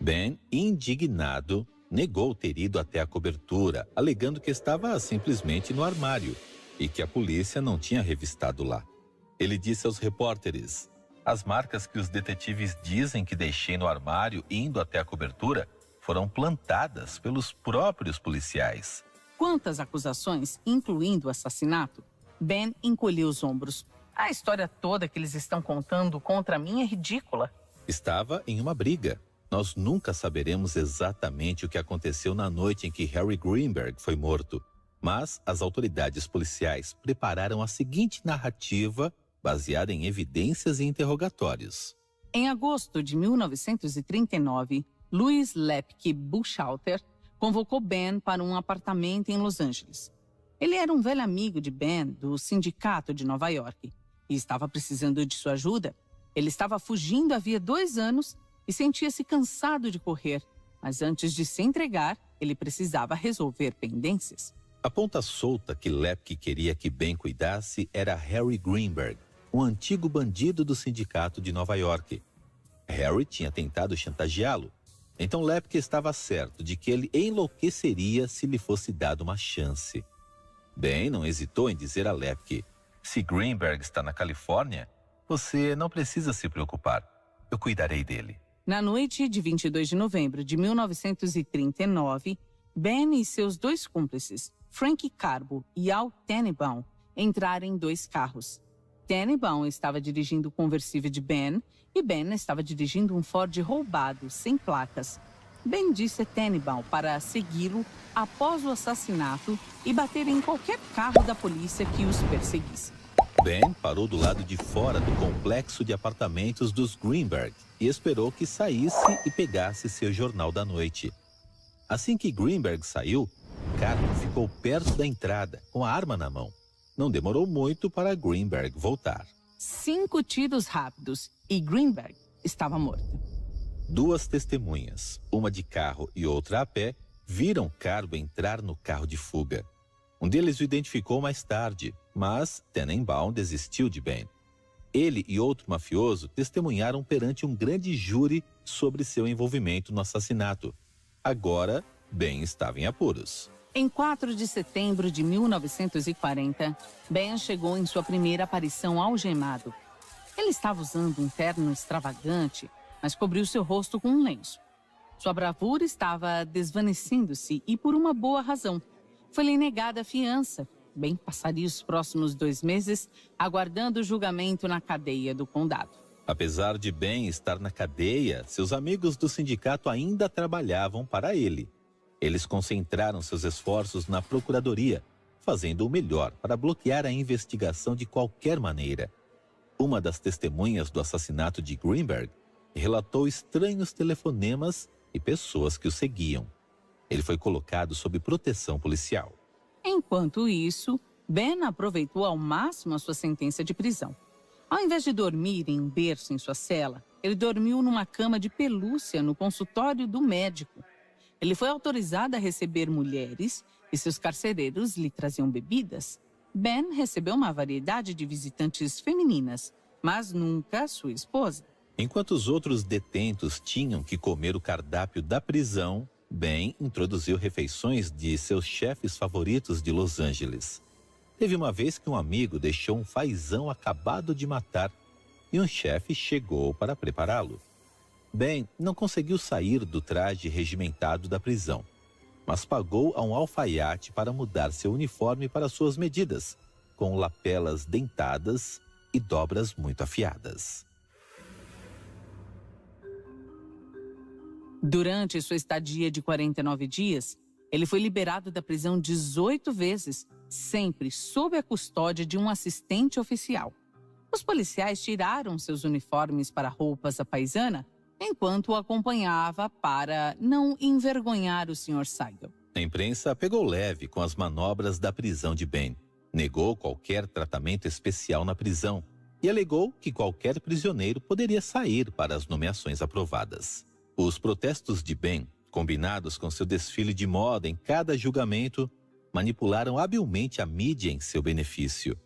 Ben, indignado, negou ter ido até a cobertura, alegando que estava simplesmente no armário e que a polícia não tinha revistado lá. Ele disse aos repórteres: "As marcas que os detetives dizem que deixei no armário indo até a cobertura foram plantadas pelos próprios policiais." Quantas acusações, incluindo o assassinato? Ben encolheu os ombros. A história toda que eles estão contando contra mim é ridícula. Estava em uma briga. Nós nunca saberemos exatamente o que aconteceu na noite em que Harry Greenberg foi morto. Mas as autoridades policiais prepararam a seguinte narrativa, baseada em evidências e interrogatórios. Em agosto de 1939, Louis Lepke Buchalter convocou Ben para um apartamento em Los Angeles. Ele era um velho amigo de Ben do sindicato de Nova York e estava precisando de sua ajuda. Ele estava fugindo havia 2 anos e sentia-se cansado de correr, mas antes de se entregar, ele precisava resolver pendências. A ponta solta que Lepke queria que Ben cuidasse era Harry Greenberg, um antigo bandido do sindicato de Nova York. Harry tinha tentado chantageá-lo, então Lepke estava certo de que ele enlouqueceria se lhe fosse dada uma chance. Ben não hesitou em dizer a Lepke: "Se Greenberg está na Califórnia, você não precisa se preocupar. Eu cuidarei dele." Na noite de 22 de novembro de 1939, Ben e seus 2 cúmplices, Frank Carbo e Al Tenenbaum, entraram em 2 carros. Tenenbaum estava dirigindo o conversível de Ben e Ben estava dirigindo um Ford roubado, sem placas. Ben disse a Tenenbaum para segui-lo após o assassinato e bater em qualquer carro da polícia que os perseguisse. Ben parou do lado de fora do complexo de apartamentos dos Greenberg e esperou que saísse e pegasse seu jornal da noite. Assim que Greenberg saiu, Carbo ficou perto da entrada, com a arma na mão. Não demorou muito para Greenberg voltar. 5 tiros rápidos e Greenberg estava morto. Duas testemunhas, uma de carro e outra a pé, viram Carbo entrar no carro de fuga. Um deles o identificou mais tarde, mas Tenenbaum desistiu de Ben. Ele e outro mafioso testemunharam perante um grande júri sobre seu envolvimento no assassinato. Agora, Ben estava em apuros. Em 4 de setembro de 1940, Ben chegou em sua primeira aparição algemado. Ele estava usando um terno extravagante, mas cobriu seu rosto com um lenço. Sua bravura estava desvanecendo-se e por uma boa razão. Foi-lhe negada a fiança. Ben passaria os próximos 2 meses aguardando o julgamento na cadeia do condado. Apesar de Ben estar na cadeia, seus amigos do sindicato ainda trabalhavam para ele. Eles concentraram seus esforços na procuradoria, fazendo o melhor para bloquear a investigação de qualquer maneira. Uma das testemunhas do assassinato de Greenberg relatou estranhos telefonemas e pessoas que o seguiam. Ele foi colocado sob proteção policial. Enquanto isso, Ben aproveitou ao máximo a sua sentença de prisão. Ao invés de dormir em um berço em sua cela, ele dormiu numa cama de pelúcia no consultório do médico. Ele foi autorizado a receber mulheres e seus carcereiros lhe traziam bebidas. Ben recebeu uma variedade de visitantes femininas, mas nunca sua esposa. Enquanto os outros detentos tinham que comer o cardápio da prisão, Ben introduziu refeições de seus chefes favoritos de Los Angeles. Teve uma vez que um amigo deixou um fazão acabado de matar e um chefe chegou para prepará-lo. Ben não conseguiu sair do traje regimentado da prisão, mas pagou a um alfaiate para mudar seu uniforme para suas medidas, com lapelas dentadas e dobras muito afiadas. Durante sua estadia de 49 dias, ele foi liberado da prisão 18 vezes, sempre sob a custódia de um assistente oficial. Os policiais tiraram seus uniformes para roupas à paisana, enquanto o acompanhava para não envergonhar o Sr. Seigel. A imprensa pegou leve com as manobras da prisão de Ben. Negou qualquer tratamento especial na prisão e alegou que qualquer prisioneiro poderia sair para as nomeações aprovadas. Os protestos de Ben, combinados com seu desfile de moda em cada julgamento, manipularam habilmente a mídia em seu benefício.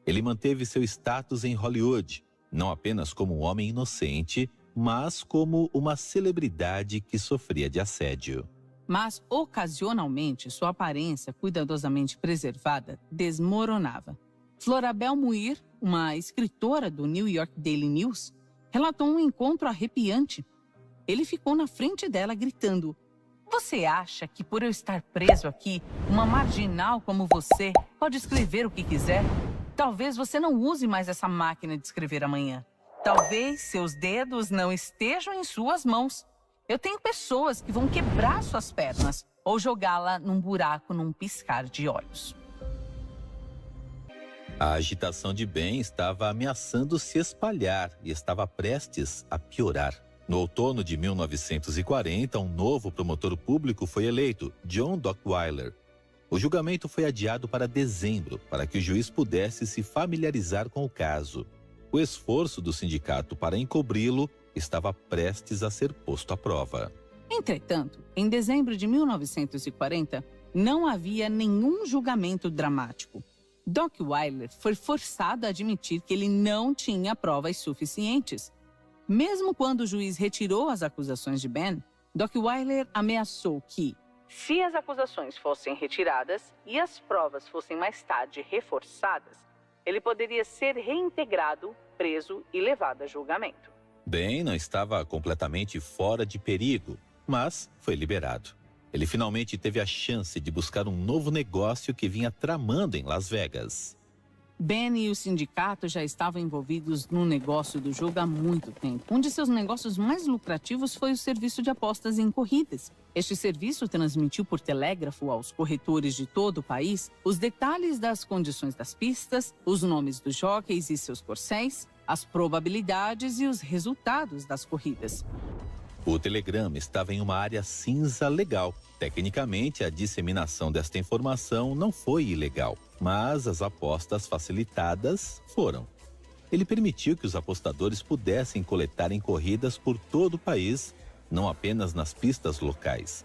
Ele manteve seu status em Hollywood, não apenas como um homem inocente, mas como uma celebridade que sofria de assédio. Mas, ocasionalmente, sua aparência cuidadosamente preservada desmoronava. Florabelle Muir, uma escritora do New York Daily News, relatou um encontro arrepiante. Ele ficou na frente dela gritando: "Você acha que por eu estar preso aqui, uma marginal como você pode escrever o que quiser? Talvez você não use mais essa máquina de escrever amanhã. Talvez seus dedos não estejam em suas mãos. Eu tenho pessoas que vão quebrar suas pernas ou jogá-la num buraco num piscar de olhos." A agitação de Ben estava ameaçando se espalhar e estava prestes a piorar. No outono de 1940, um novo promotor público foi eleito, John Dockweiler. O julgamento foi adiado para dezembro, para que o juiz pudesse se familiarizar com o caso. O esforço do sindicato para encobri-lo estava prestes a ser posto à prova. Entretanto, em dezembro de 1940, não havia nenhum julgamento dramático. Dockweiler foi forçado a admitir que ele não tinha provas suficientes. Mesmo quando o juiz retirou as acusações de Ben, Dockweiler ameaçou que, se as acusações fossem retiradas e as provas fossem mais tarde reforçadas, ele poderia ser reintegrado, preso e levado a julgamento. Ben não estava completamente fora de perigo, mas foi liberado. Ele finalmente teve a chance de buscar um novo negócio que vinha tramando em Las Vegas. Ben e o sindicato já estavam envolvidos no negócio do jogo há muito tempo. Um de seus negócios mais lucrativos foi o serviço de apostas em corridas. Este serviço transmitiu por telégrafo aos corretores de todo o país os detalhes das condições das pistas, os nomes dos jockeys e seus corcéis, as probabilidades e os resultados das corridas. O telegrama estava em uma área cinza legal. Tecnicamente, a disseminação desta informação não foi ilegal, mas as apostas facilitadas foram. Ele permitiu que os apostadores pudessem coletar em corridas por todo o país não apenas nas pistas locais.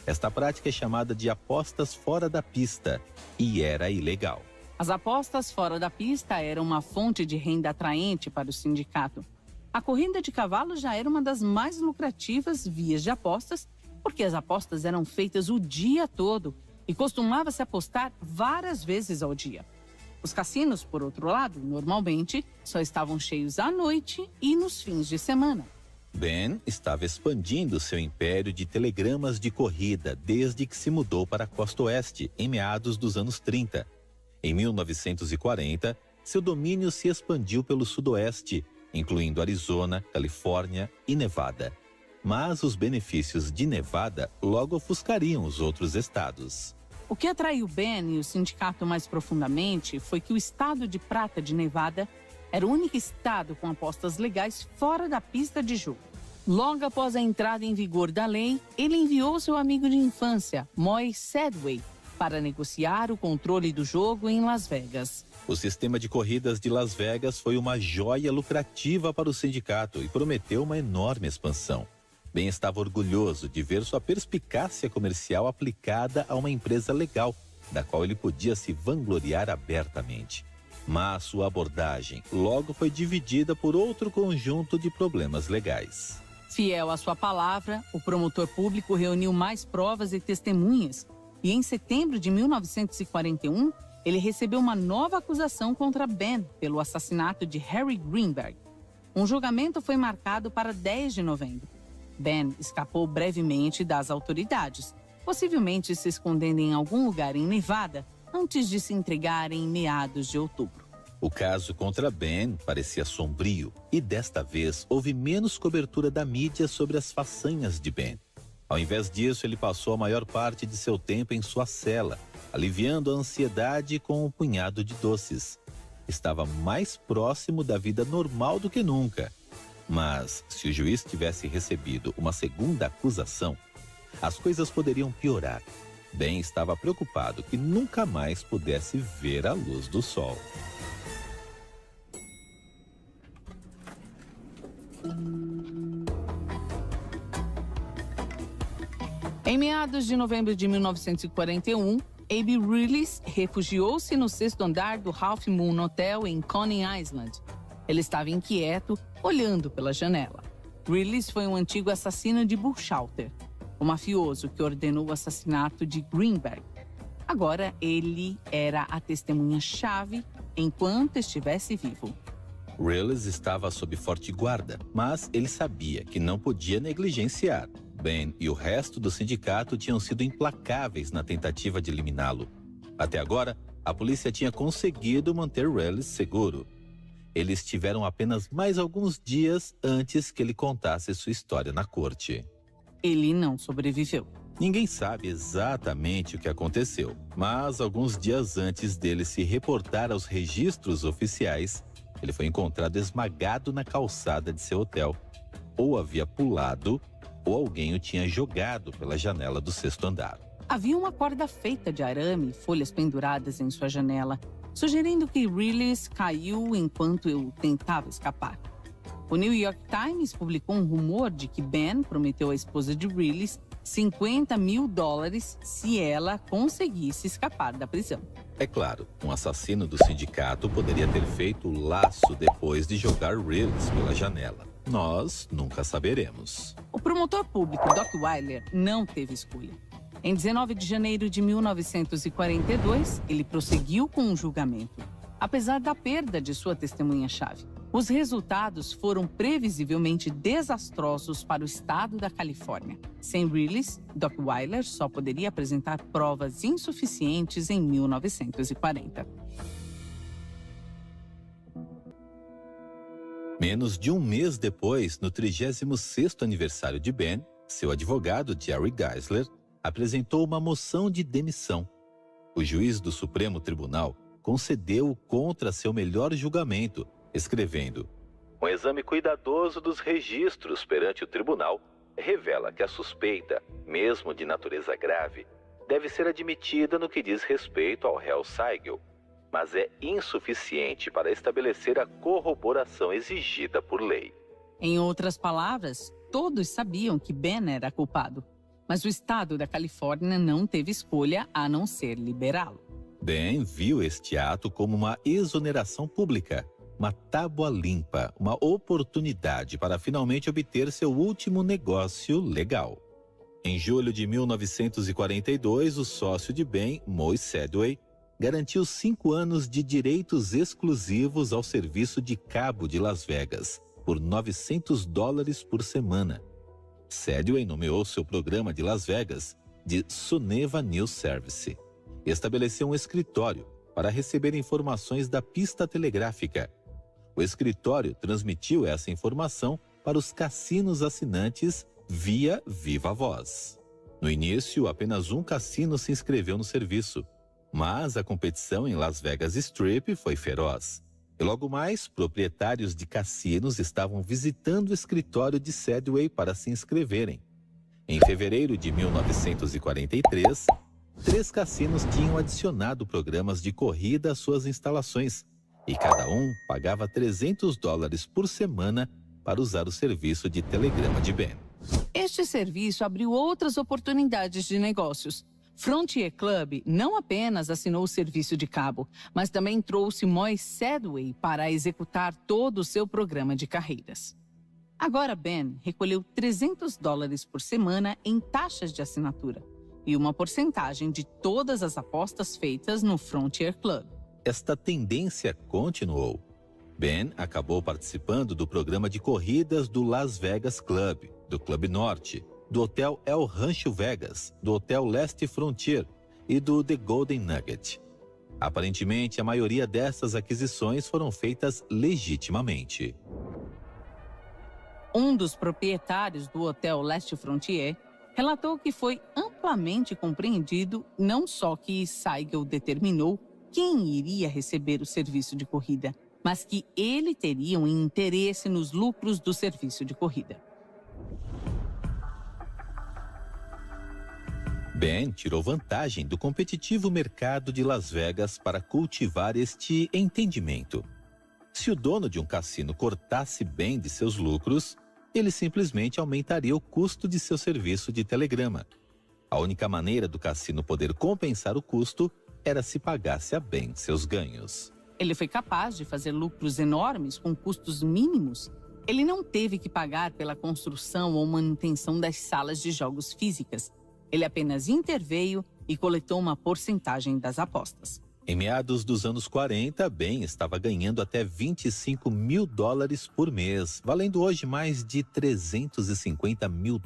Esta prática é chamada de apostas fora da pista e era ilegal. As apostas fora da pista eram uma fonte de renda atraente para o sindicato. A corrida de cavalos já era uma das mais lucrativas vias de apostas, porque as apostas eram feitas o dia todo e costumava-se apostar várias vezes ao dia. Os cassinos, por outro lado, normalmente só estavam cheios à noite e nos fins de semana. Ben estava expandindo seu império de telegramas de corrida desde que se mudou para a costa oeste, em meados dos anos 30. Em 1940, seu domínio se expandiu pelo sudoeste, incluindo Arizona, Califórnia e Nevada. Mas os benefícios de Nevada logo ofuscariam os outros estados. O que atraiu Ben e o sindicato mais profundamente foi que o estado de prata de Nevada era o único estado com apostas legais fora da pista de jogo. Logo após a entrada em vigor da lei, ele enviou seu amigo de infância, Moy Sedway, para negociar o controle do jogo em Las Vegas. O sistema de corridas de Las Vegas foi uma joia lucrativa para o sindicato e prometeu uma enorme expansão. Ben estava orgulhoso de ver sua perspicácia comercial aplicada a uma empresa legal, da qual ele podia se vangloriar abertamente. Mas sua abordagem logo foi dividida por outro conjunto de problemas legais. Fiel à sua palavra, o promotor público reuniu mais provas e testemunhas. E em setembro de 1941, ele recebeu uma nova acusação contra Ben pelo assassinato de Harry Greenberg. Um julgamento foi marcado para 10 de novembro. Ben escapou brevemente das autoridades, possivelmente se escondendo em algum lugar em Nevada, antes de se entregar em meados de outubro. O caso contra Ben parecia sombrio e desta vez houve menos cobertura da mídia sobre as façanhas de Ben. Ao invés disso, ele passou a maior parte de seu tempo em sua cela, aliviando a ansiedade com um punhado de doces. Estava mais próximo da vida normal do que nunca. Mas, se o juiz tivesse recebido uma segunda acusação, as coisas poderiam piorar. Ben estava preocupado que nunca mais pudesse ver a luz do sol. Em meados de novembro de 1941, Abe Reles refugiou-se no sexto andar do Half Moon Hotel em Coney Island. Ele estava inquieto, olhando pela janela. Reles foi um antigo assassino de Buchalter, o mafioso que ordenou o assassinato de Greenberg. Agora ele era a testemunha-chave enquanto estivesse vivo. Reles estava sob forte guarda, mas ele sabia que não podia negligenciar. Ben e o resto do sindicato tinham sido implacáveis na tentativa de eliminá-lo. Até agora, a polícia tinha conseguido manter Reles seguro. Eles tiveram apenas mais alguns dias antes que ele contasse sua história na corte. Ele não sobreviveu. Ninguém sabe exatamente o que aconteceu, mas alguns dias antes dele se reportar aos registros oficiais, ele foi encontrado esmagado na calçada de seu hotel. Ou havia pulado, ou alguém o tinha jogado pela janela do sexto andar. Havia uma corda feita de arame e folhas penduradas em sua janela, sugerindo que Reles caiu enquanto eu tentava escapar. O New York Times publicou um rumor de que Ben prometeu à esposa de Reles $50 mil se ela conseguisse escapar da prisão. É claro, um assassino do sindicato poderia ter feito o laço depois de jogar Reles pela janela. Nós nunca saberemos. O promotor público Doc Weiler não teve escolha. Em 19 de janeiro de 1942, ele prosseguiu com o julgamento, apesar da perda de sua testemunha-chave. Os resultados foram previsivelmente desastrosos para o estado da Califórnia. Sem Reles, Doc Weiler só poderia apresentar provas insuficientes em 1940. Menos de um mês depois, no 36º aniversário de Ben, seu advogado, Jerry Geisler, apresentou uma moção de demissão. O juiz do Supremo Tribunal concedeu contra seu melhor julgamento, escrevendo: "Um exame cuidadoso dos registros perante o tribunal revela que a suspeita, mesmo de natureza grave, deve ser admitida no que diz respeito ao réu Seigel, mas é insuficiente para estabelecer a corroboração exigida por lei." Em outras palavras, todos sabiam que Ben era culpado, mas o estado da Califórnia não teve escolha a não ser liberá-lo. Ben viu este ato como uma exoneração pública, uma tábua limpa, uma oportunidade para finalmente obter seu último negócio legal. Em julho de 1942, o sócio de Ben, Moe Sedway, garantiu 5 anos de direitos exclusivos ao serviço de cabo de Las Vegas, por $900 por semana. Sedway nomeou seu programa de Las Vegas de Suneva News Service. Estabeleceu um escritório para receber informações da pista telegráfica. O escritório transmitiu essa informação para os cassinos assinantes via viva voz. No início, apenas um cassino se inscreveu no serviço, mas a competição em Las Vegas Strip foi feroz. E logo mais, proprietários de cassinos estavam visitando o escritório de Sedway para se inscreverem. Em fevereiro de 1943, 3 cassinos tinham adicionado programas de corrida às suas instalações, e cada um pagava $300 por semana para usar o serviço de telegrama de Ben. Este serviço abriu outras oportunidades de negócios. Frontier Club não apenas assinou o serviço de cabo, mas também trouxe Moe Sedway para executar todo o seu programa de carreiras. Agora Ben recolheu $300 por semana em taxas de assinatura e uma porcentagem de todas as apostas feitas no Frontier Club. Esta tendência continuou. Ben acabou participando do programa de corridas do Las Vegas Club, do Clube Norte, do Hotel El Rancho Vegas, do Hotel Leste Frontier e do The Golden Nugget. Aparentemente, a maioria dessas aquisições foram feitas legitimamente. Um dos proprietários do Hotel Leste Frontier relatou que foi amplamente compreendido não só que Seigel determinou quem iria receber o serviço de corrida, mas que ele teria um interesse nos lucros do serviço de corrida. Ben tirou vantagem do competitivo mercado de Las Vegas para cultivar este entendimento. Se o dono de um cassino cortasse Ben de seus lucros, ele simplesmente aumentaria o custo de seu serviço de telegrama. A única maneira do cassino poder compensar o custo era se pagasse a Ben seus ganhos. Ele foi capaz de fazer lucros enormes com custos mínimos. Ele não teve que pagar pela construção ou manutenção das salas de jogos físicas. Ele apenas interveio e coletou uma porcentagem das apostas. Em meados dos anos 40, Ben estava ganhando até $25 mil por mês, valendo hoje mais de $350 mil.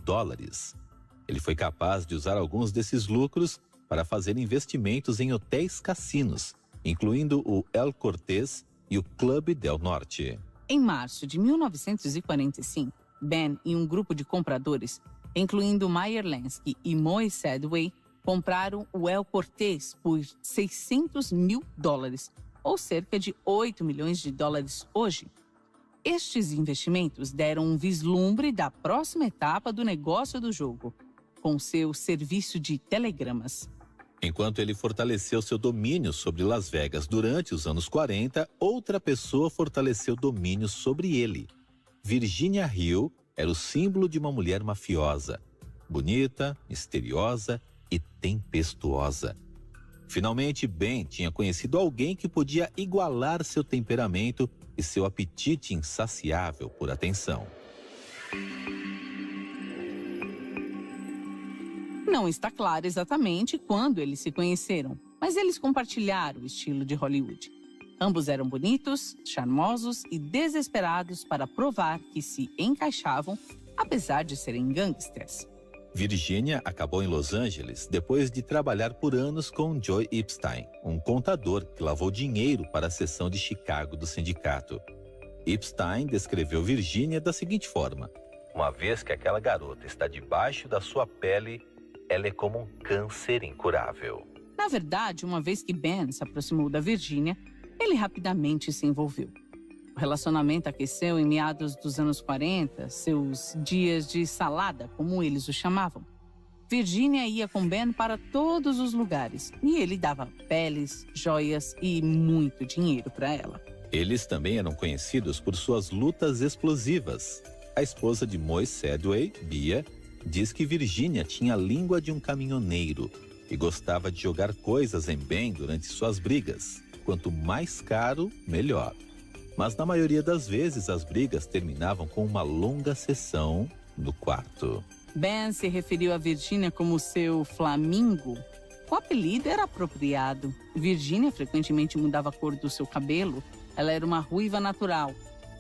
Ele foi capaz de usar alguns desses lucros para fazer investimentos em hotéis cassinos, incluindo o El Cortez e o Club del Norte. Em março de 1945, Ben e um grupo de compradores, incluindo Meyer Lansky e Moe Sedway, compraram o El Cortez por $600 mil, ou cerca de $8 milhões hoje. Estes investimentos deram um vislumbre da próxima etapa do negócio do jogo, com seu serviço de telegramas. Enquanto ele fortaleceu seu domínio sobre Las Vegas durante os anos 40, outra pessoa fortaleceu domínio sobre ele. Virginia Hill era o símbolo de uma mulher mafiosa, bonita, misteriosa e tempestuosa. Finalmente, Ben tinha conhecido alguém que podia igualar seu temperamento e seu apetite insaciável por atenção. Não está claro exatamente quando eles se conheceram, mas eles compartilharam o estilo de Hollywood. Ambos eram bonitos, charmosos e desesperados para provar que se encaixavam, apesar de serem gangsters. Virginia acabou em Los Angeles depois de trabalhar por anos com Joe Epstein, um contador que lavou dinheiro para a seção de Chicago do sindicato. Epstein descreveu Virginia da seguinte forma: uma vez que aquela garota está debaixo da sua pele, ela é como um câncer incurável. Na verdade, uma vez que Ben se aproximou da Virginia, ele rapidamente se envolveu. O relacionamento aqueceu em meados dos anos 40, seus dias de salada, como eles o chamavam. Virginia ia com Ben para todos os lugares e ele dava peles, joias e muito dinheiro para ela. Eles também eram conhecidos por suas lutas explosivas. A esposa de Moe Sedway, Bia, diz que Virginia tinha a língua de um caminhoneiro e gostava de jogar coisas em Ben durante suas brigas. Quanto mais caro, melhor. Mas na maioria das vezes as brigas terminavam com uma longa sessão no quarto. Ben se referiu a Virginia como seu Flamingo. O apelido era apropriado. Virginia frequentemente mudava a cor do seu cabelo. Ela era uma ruiva natural.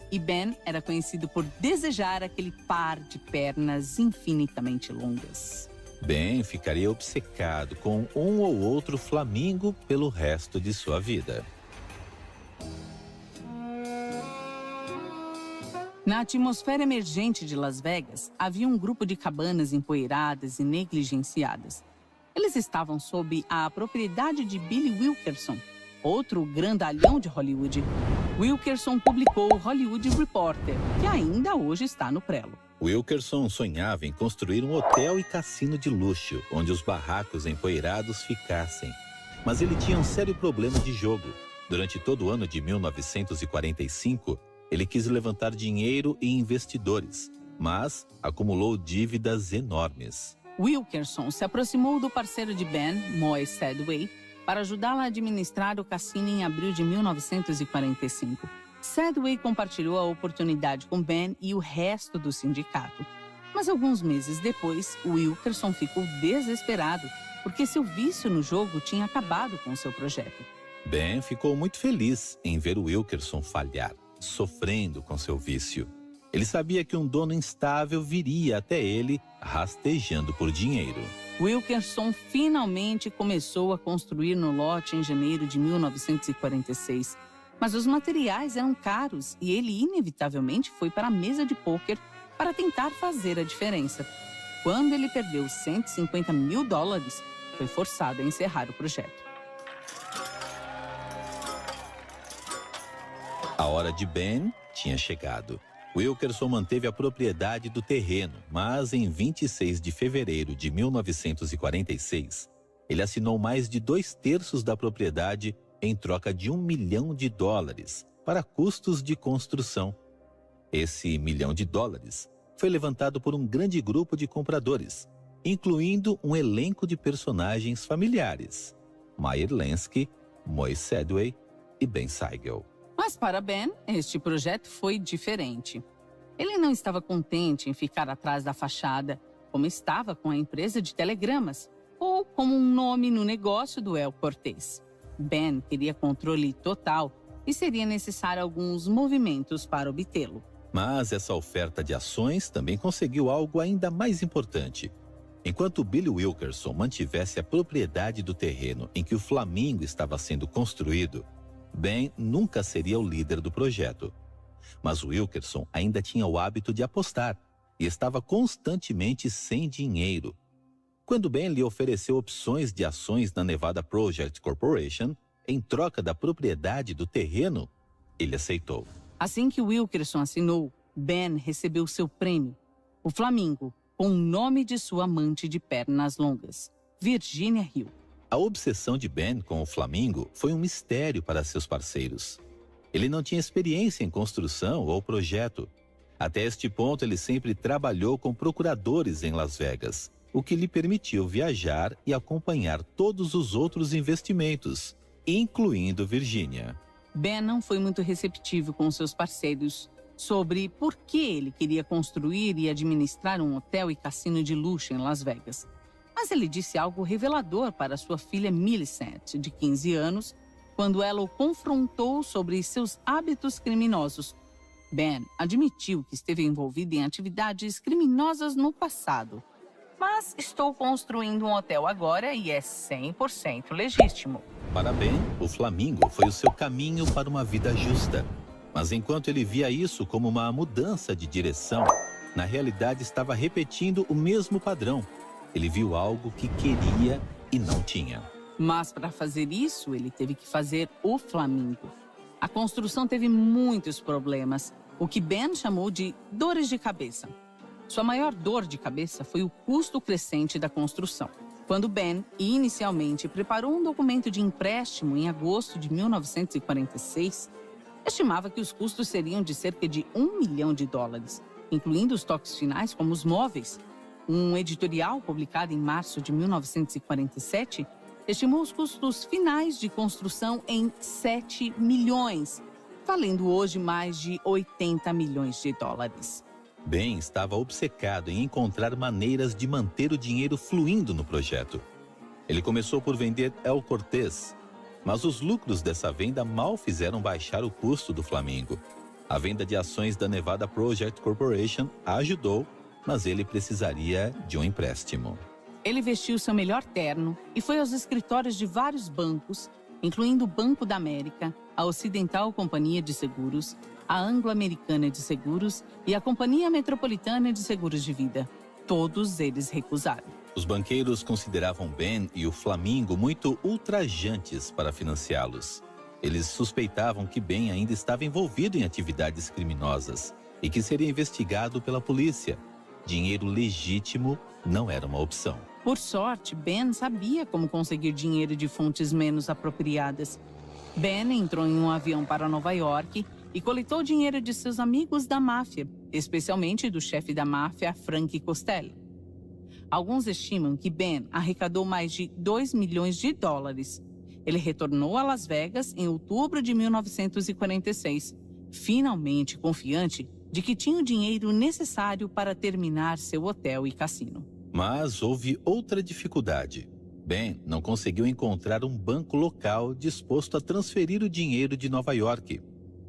E Ben era conhecido por desejar aquele par de pernas infinitamente longas. Ben ficaria obcecado com um ou outro flamingo pelo resto de sua vida. Na atmosfera emergente de Las Vegas, havia um grupo de cabanas empoeiradas e negligenciadas. Eles estavam sob a propriedade de Billy Wilkerson, outro grandalhão de Hollywood. Wilkerson publicou o Hollywood Reporter, que ainda hoje está no prelo. Wilkerson sonhava em construir um hotel e cassino de luxo, onde os barracos empoeirados ficassem. Mas ele tinha um sério problema de jogo. Durante todo o ano de 1945, ele quis levantar dinheiro e investidores, mas acumulou dívidas enormes. Wilkerson se aproximou do parceiro de Ben, Moe Sedway, para ajudá-la a administrar o cassino em abril de 1945. Sedway compartilhou a oportunidade com Ben e o resto do sindicato. Mas alguns meses depois, Wilkerson ficou desesperado, porque seu vício no jogo tinha acabado com seu projeto. Ben ficou muito feliz em ver Wilkerson falhar, sofrendo com seu vício. Ele sabia que um dono instável viria até ele, rastejando por dinheiro. Wilkerson finalmente começou a construir no lote em janeiro de 1946. Mas os materiais eram caros e ele inevitavelmente foi para a mesa de pôquer para tentar fazer a diferença. Quando ele perdeu $150 mil, foi forçado a encerrar o projeto. A hora de Ben tinha chegado. Wilkerson manteve a propriedade do terreno, mas em 26 de fevereiro de 1946, ele assinou mais de 2/3 da propriedade em troca de $1 milhão para custos de construção. Esse $1 milhão foi levantado por um grande grupo de compradores, incluindo um elenco de personagens familiares: Meyer Lansky, Moe Sedway e Ben Siegel. Mas para Ben, este projeto foi diferente. Ele não estava contente em ficar atrás da fachada, como estava com a empresa de telegramas, ou como um nome no negócio do El Cortez. Ben queria controle total e seria necessário alguns movimentos para obtê-lo. Mas essa oferta de ações também conseguiu algo ainda mais importante. Enquanto Billy Wilkerson mantivesse a propriedade do terreno em que o Flamingo estava sendo construído, Ben nunca seria o líder do projeto. Mas Wilkerson ainda tinha o hábito de apostar e estava constantemente sem dinheiro. Quando Ben lhe ofereceu opções de ações na Nevada Project Corporation, em troca da propriedade do terreno, ele aceitou. Assim que Wilkerson assinou, Ben recebeu seu prêmio, o Flamingo, com o nome de sua amante de pernas longas, Virginia Hill. A obsessão de Ben com o Flamingo foi um mistério para seus parceiros. Ele não tinha experiência em construção ou projeto. Até este ponto, ele sempre trabalhou com procuradores em Las Vegas, o que lhe permitiu viajar e acompanhar todos os outros investimentos, incluindo Virginia. Ben não foi muito receptivo com seus parceiros sobre por que ele queria construir e administrar um hotel e cassino de luxo em Las Vegas. Mas ele disse algo revelador para sua filha Millicent, de 15 anos, quando ela o confrontou sobre seus hábitos criminosos. Ben admitiu que esteve envolvido em atividades criminosas no passado. Mas estou construindo um hotel agora e é 100% legítimo. Para Ben, o Flamingo foi o seu caminho para uma vida justa. Mas enquanto ele via isso como uma mudança de direção, na realidade estava repetindo o mesmo padrão. Ele viu algo que queria e não tinha. Mas para fazer isso, ele teve que fazer o Flamingo. A construção teve muitos problemas, o que Ben chamou de dores de cabeça. Sua maior dor de cabeça foi o custo crescente da construção. Quando Ben, inicialmente, preparou um documento de empréstimo em agosto de 1946, estimava que os custos seriam de cerca de $1 milhão. incluindo os toques finais como os móveis. Um editorial publicado em março de 1947 estimou os custos finais de construção em 7 milhões, valendo hoje mais de 80 milhões de dólares. Ben estava obcecado em encontrar maneiras de manter o dinheiro fluindo no projeto. Ele começou por vender El Cortez, mas os lucros dessa venda mal fizeram baixar o custo do Flamingo. A venda de ações da Nevada Project Corporation ajudou, mas ele precisaria de um empréstimo. Ele vestiu seu melhor terno e foi aos escritórios de vários bancos, incluindo o Banco da América, a Ocidental Companhia de Seguros, a Anglo-Americana de Seguros e a Companhia Metropolitana de Seguros de Vida. Todos eles recusaram. Os banqueiros consideravam Ben e o Flamingo muito ultrajantes para financiá-los. Eles suspeitavam que Ben ainda estava envolvido em atividades criminosas e que seria investigado pela polícia. Dinheiro legítimo não era uma opção. Por sorte, Ben sabia como conseguir dinheiro de fontes menos apropriadas. Ben entrou em um avião para Nova York e coletou dinheiro de seus amigos da máfia, especialmente do chefe da máfia, Frank Costello. Alguns estimam que Ben arrecadou mais de 2 milhões de dólares. Ele retornou a Las Vegas em outubro de 1946, finalmente confiante de que tinha o dinheiro necessário para terminar seu hotel e cassino. Mas houve outra dificuldade. Ben não conseguiu encontrar um banco local disposto a transferir o dinheiro de Nova York.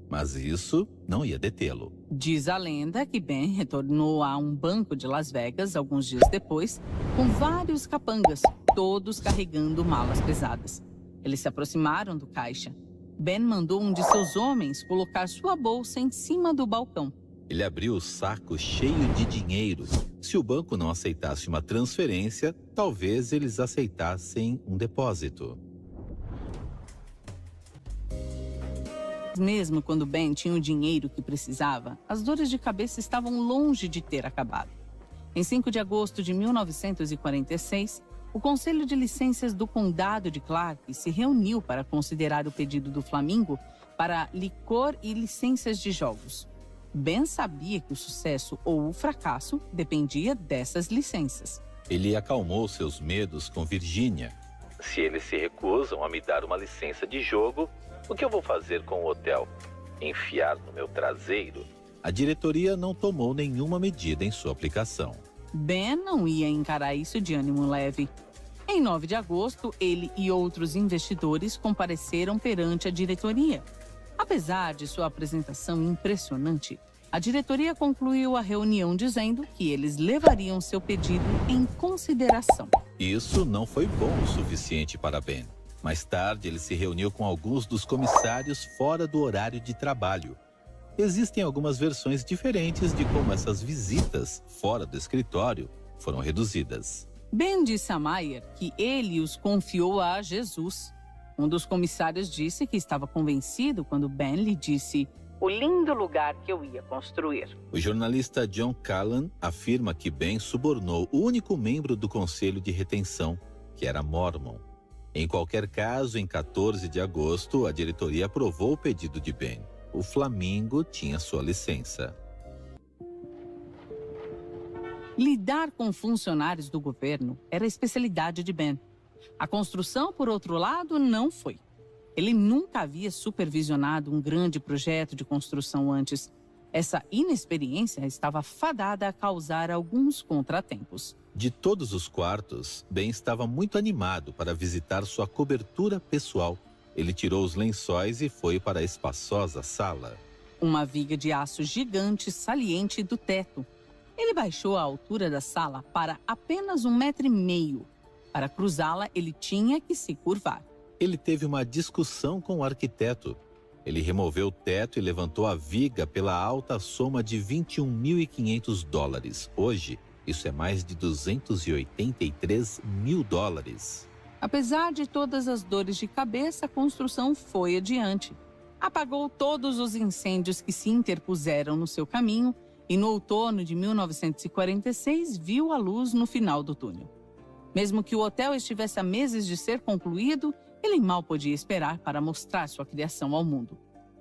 Mas isso não ia detê-lo. Diz a lenda que Ben retornou a um banco de Las Vegas alguns dias depois, com vários capangas, todos carregando malas pesadas. Eles se aproximaram do caixa. Ben mandou um de seus homens colocar sua bolsa em cima do balcão. Ele abriu o saco cheio de dinheiro. Se o banco não aceitasse uma transferência, talvez eles aceitassem um depósito. Mesmo quando Ben tinha o dinheiro que precisava, as dores de cabeça estavam longe de ter acabado. Em 5 de agosto de 1946, o Conselho de Licenças do Condado de Clark se reuniu para considerar o pedido do Flamingo para licor e licenças de jogos. Ben sabia que o sucesso ou o fracasso dependia dessas licenças. Ele acalmou seus medos com Virginia. Se eles se recusam a me dar uma licença de jogo, o que eu vou fazer com o hotel? Enfiar no meu traseiro? A diretoria não tomou nenhuma medida em sua aplicação. Ben não ia encarar isso de ânimo leve. Em 9 de agosto, ele e outros investidores compareceram perante a diretoria. Apesar de sua apresentação impressionante, a diretoria concluiu a reunião dizendo que eles levariam seu pedido em consideração. Isso não foi bom o suficiente para Ben. Mais tarde, ele se reuniu com alguns dos comissários fora do horário de trabalho. Existem algumas versões diferentes de como essas visitas fora do escritório foram reduzidas. Ben disse a Mayer que ele os confiou a Jesus. Um dos comissários disse que estava convencido quando Ben lhe disse o lindo lugar que eu ia construir. O jornalista John Callan afirma que Ben subornou o único membro do Conselho de Retenção, que era Mormon. Em qualquer caso, em 14 de agosto, a diretoria aprovou o pedido de Ben. O Flamingo tinha sua licença. Lidar com funcionários do governo era a especialidade de Ben. A construção, por outro lado, não foi. Ele nunca havia supervisionado um grande projeto de construção antes. Essa inexperiência estava fadada a causar alguns contratempos. De todos os quartos, Ben estava muito animado para visitar sua cobertura pessoal. Ele tirou os lençóis e foi para a espaçosa sala. Uma viga de aço gigante saliente do teto. Ele baixou a altura da sala para apenas 1,5 metros. Para cruzá-la, ele tinha que se curvar. Ele teve uma discussão com o arquiteto. Ele removeu o teto e levantou a viga pela alta soma de $21.500. Hoje, isso é mais de $283 mil. Apesar de todas as dores de cabeça, a construção foi adiante. Apagou todos os incêndios que se interpuseram no seu caminho e no outono de 1946 viu a luz no final do túnel. Mesmo que o hotel estivesse a meses de ser concluído, ele mal podia esperar para mostrar sua criação ao mundo.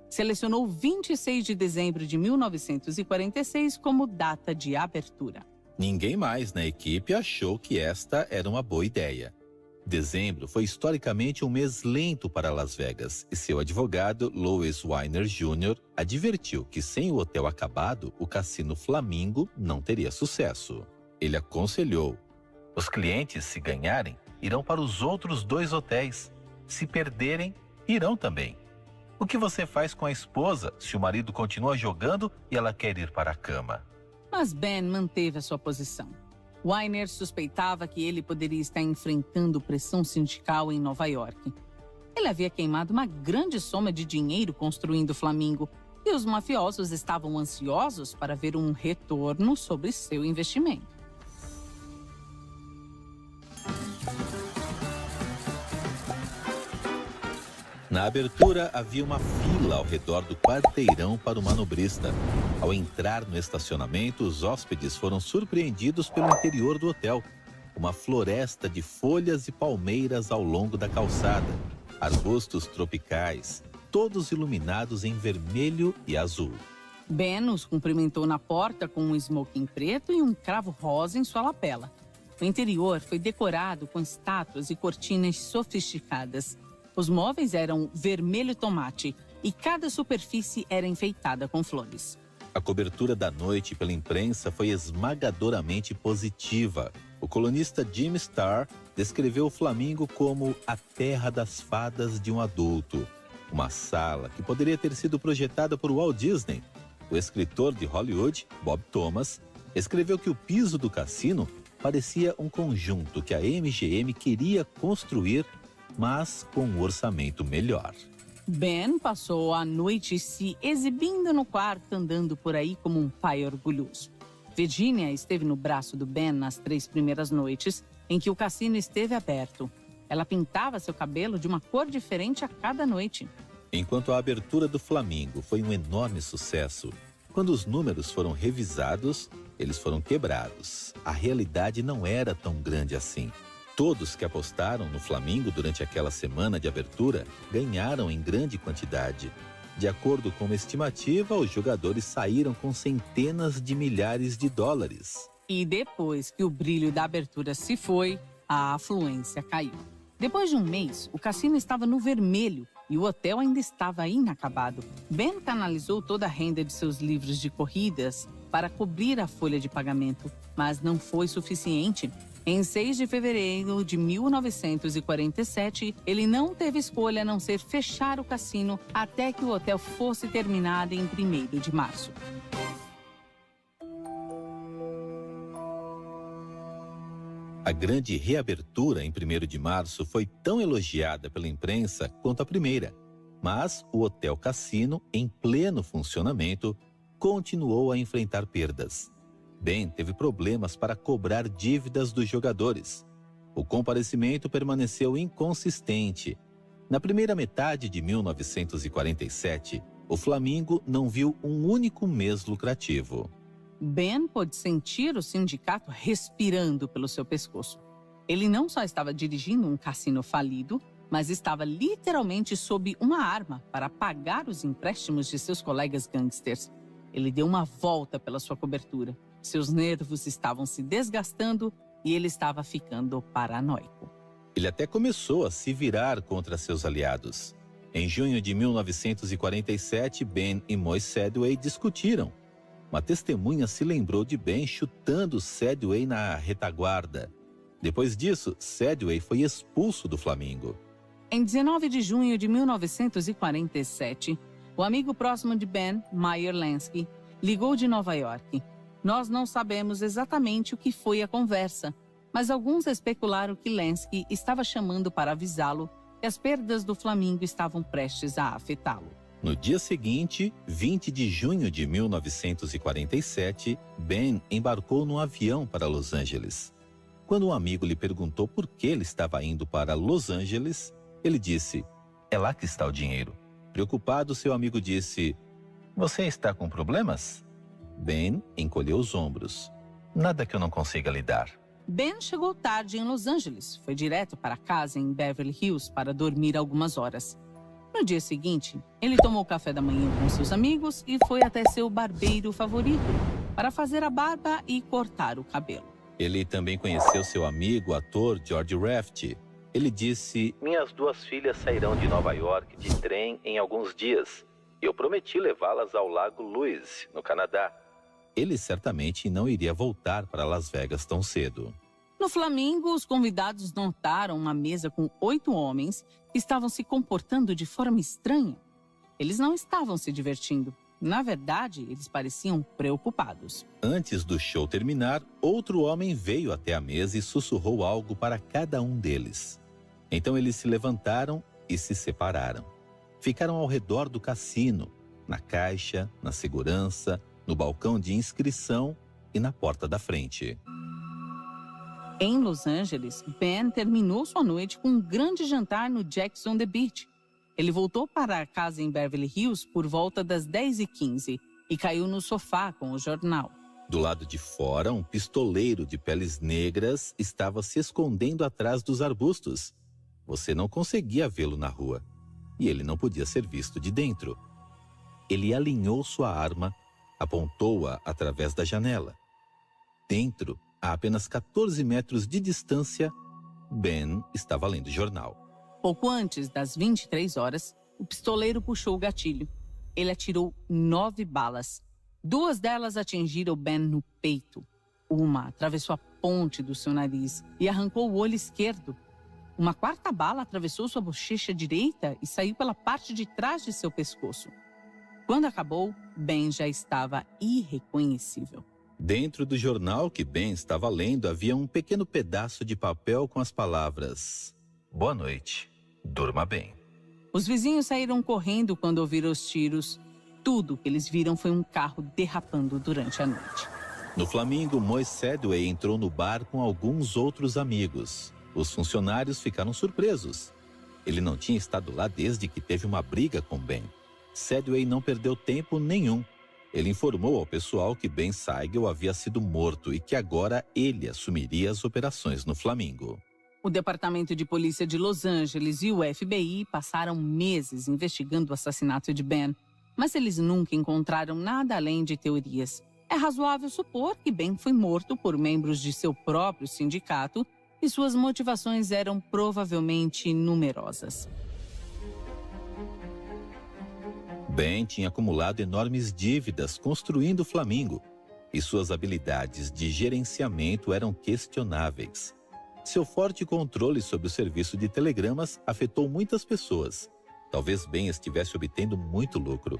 Selecionou 26 de dezembro de 1946 como data de abertura. Ninguém mais na equipe achou que esta era uma boa ideia. Dezembro foi historicamente um mês lento para Las Vegas e seu advogado, Louis Weiner Jr., advertiu que sem o hotel acabado, o Cassino Flamingo não teria sucesso. Ele aconselhou: os clientes, se ganharem, irão para os outros 2 hotéis. Se perderem, irão também. O que você faz com a esposa se o marido continua jogando e ela quer ir para a cama? Mas Ben manteve a sua posição. Weiner suspeitava que ele poderia estar enfrentando pressão sindical em Nova York. Ele havia queimado uma grande soma de dinheiro construindo o Flamingo e os mafiosos estavam ansiosos para ver um retorno sobre seu investimento. Na abertura, havia uma fila ao redor do quarteirão para o manobrista. Ao entrar no estacionamento, os hóspedes foram surpreendidos pelo interior do hotel. Uma floresta de folhas e palmeiras ao longo da calçada. Arbustos tropicais, todos iluminados em vermelho e azul. Ben os cumprimentou na porta com um smoking preto e um cravo rosa em sua lapela. O interior foi decorado com estátuas e cortinas sofisticadas. Os móveis eram vermelho tomate e cada superfície era enfeitada com flores. A cobertura da noite pela imprensa foi esmagadoramente positiva. O colunista Jim Starr descreveu o Flamingo como a terra das fadas de um adulto. Uma sala que poderia ter sido projetada por Walt Disney. O escritor de Hollywood, Bob Thomas, escreveu que o piso do cassino parecia um conjunto que a MGM queria construir, mas com um orçamento melhor. Ben passou a noite se exibindo no quarto, andando por aí como um pai orgulhoso. Virginia esteve no braço do Ben nas 3 primeiras noites em que o cassino esteve aberto. Ela pintava seu cabelo de uma cor diferente a cada noite. Enquanto a abertura do Flamingo foi um enorme sucesso, quando os números foram revisados, eles foram quebrados. A realidade não era tão grande assim. Todos que apostaram no Flamingo durante aquela semana de abertura ganharam em grande quantidade. De acordo com uma estimativa, os jogadores saíram com centenas de milhares de dólares. E depois que o brilho da abertura se foi, a afluência caiu. Depois de um mês, o cassino estava no vermelho e o hotel ainda estava inacabado. Ben canalizou toda a renda de seus livros de corridas para cobrir a folha de pagamento, mas não foi suficiente. Em 6 de fevereiro de 1947, ele não teve escolha a não ser fechar o cassino até que o hotel fosse terminado em 1º de março. A grande reabertura em 1º de março foi tão elogiada pela imprensa quanto a primeira, mas o Hotel Cassino, em pleno funcionamento, continuou a enfrentar perdas. Ben teve problemas para cobrar dívidas dos jogadores. O comparecimento permaneceu inconsistente. Na primeira metade de 1947, o Flamingo não viu um único mês lucrativo. Ben pôde sentir o sindicato respirando pelo seu pescoço. Ele não só estava dirigindo um cassino falido, mas estava literalmente sob uma arma para pagar os empréstimos de seus colegas gangsters. Ele deu uma volta pela sua cobertura. Seus nervos estavam se desgastando e ele estava ficando paranoico. Ele até começou a se virar contra seus aliados. Em junho de 1947, Ben e Moy Sedway discutiram. Uma testemunha se lembrou de Ben chutando Sedway na retaguarda. Depois disso, Sedway foi expulso do Flamingo. Em 19 de junho de 1947, o amigo próximo de Ben, Meyer Lansky, ligou de Nova York. Nós não sabemos exatamente o que foi a conversa, mas alguns especularam que Lansky estava chamando para avisá-lo que as perdas do Flamingo estavam prestes a afetá-lo. No dia seguinte, 20 de junho de 1947, Ben embarcou num avião para Los Angeles. Quando um amigo lhe perguntou por que ele estava indo para Los Angeles, ele disse: "É lá que está o dinheiro." Preocupado, seu amigo disse: "Você está com problemas?" Ben encolheu os ombros. "Nada que eu não consiga lidar." Ben chegou tarde em Los Angeles. Foi direto para casa em Beverly Hills para dormir algumas horas. No dia seguinte, ele tomou café da manhã com seus amigos e foi até seu barbeiro favorito para fazer a barba e cortar o cabelo. Ele também conheceu seu amigo, ator George Raft. Ele disse: "Minhas 2 filhas sairão de Nova York de trem em alguns dias. Eu prometi levá-las ao Lago Louise, no Canadá." Ele certamente não iria voltar para Las Vegas tão cedo. No Flamingo, os convidados notaram uma mesa com 8 homens que estavam se comportando de forma estranha. Eles não estavam se divertindo. Na verdade, eles pareciam preocupados. Antes do show terminar, outro homem veio até a mesa e sussurrou algo para cada um deles. Então eles se levantaram e se separaram. Ficaram ao redor do cassino, na caixa, na segurança, no balcão de inscrição e na porta da frente. Em Los Angeles, Ben terminou sua noite com um grande jantar no Jack's on the Beach. Ele voltou para a casa em Beverly Hills por volta das 10h15 e caiu no sofá com o jornal. Do lado de fora, um pistoleiro de peles negras estava se escondendo atrás dos arbustos. Você não conseguia vê-lo na rua e ele não podia ser visto de dentro. Ele alinhou sua arma, apontou-a através da janela. Dentro, a apenas 14 metros de distância, Ben estava lendo o jornal. Pouco antes das 23 horas, o pistoleiro puxou o gatilho. Ele atirou 9 balas. 2 delas atingiram Ben no peito. Uma atravessou a ponte do seu nariz e arrancou o olho esquerdo. Uma 4ª bala atravessou sua bochecha direita e saiu pela parte de trás de seu pescoço. Quando acabou, Ben já estava irreconhecível. Dentro do jornal que Ben estava lendo havia um pequeno pedaço de papel com as palavras: "Boa noite, durma bem." Os vizinhos saíram correndo quando ouviram os tiros. Tudo que eles viram foi um carro derrapando durante a noite. No Flamingo, Moise Sedway entrou no bar com alguns outros amigos. Os funcionários ficaram surpresos. Ele não tinha estado lá desde que teve uma briga com Ben. Sedway não perdeu tempo nenhum. Ele informou ao pessoal que Ben Siegel havia sido morto e que agora ele assumiria as operações no Flamingo. O Departamento de Polícia de Los Angeles e o FBI passaram meses investigando o assassinato de Ben, mas eles nunca encontraram nada além de teorias. É razoável supor que Ben foi morto por membros de seu próprio sindicato e suas motivações eram provavelmente numerosas. Ben tinha acumulado enormes dívidas construindo o Flamingo e suas habilidades de gerenciamento eram questionáveis. Seu forte controle sobre o serviço de telegramas afetou muitas pessoas. Talvez Ben estivesse obtendo muito lucro.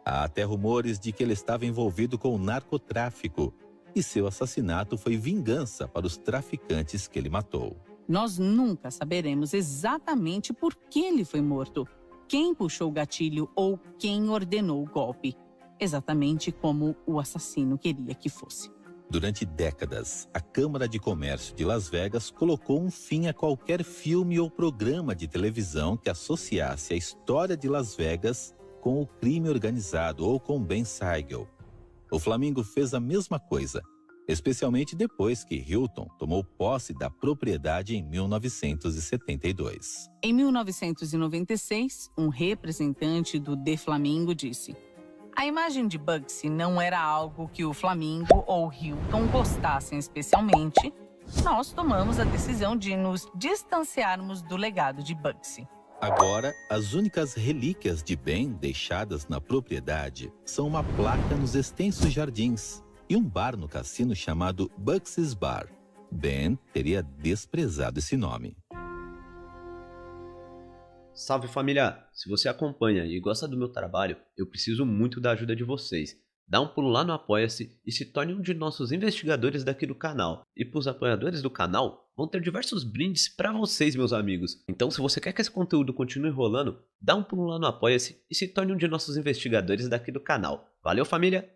Há até rumores de que ele estava envolvido com o narcotráfico e seu assassinato foi vingança para os traficantes que ele matou. Nós nunca saberemos exatamente por que ele foi morto, quem puxou o gatilho ou quem ordenou o golpe, exatamente como o assassino queria que fosse. Durante décadas, a Câmara de Comércio de Las Vegas colocou um fim a qualquer filme ou programa de televisão que associasse a história de Las Vegas com o crime organizado ou com Ben Siegel. O Flamingo fez a mesma coisa, especialmente depois que Hilton tomou posse da propriedade em 1972. Em 1996, um representante do The Flamingo disse: "A imagem de Bugsy não era algo que o Flamingo ou Hilton gostassem especialmente. Nós tomamos a decisão de nos distanciarmos do legado de Bugsy." Agora, as únicas relíquias de Ben deixadas na propriedade são uma placa nos extensos jardins e um bar no cassino chamado Bugsy's Bar. Ben teria desprezado esse nome. Salve família! Se você acompanha e gosta do meu trabalho, eu preciso muito da ajuda de vocês. Dá um pulo lá no Apoia-se e se torne um de nossos investigadores daqui do canal. E para os apoiadores do canal, vão ter diversos brindes para vocês, meus amigos. Então se você quer que esse conteúdo continue rolando, dá um pulo lá no Apoia-se e se torne um de nossos investigadores daqui do canal. Valeu família!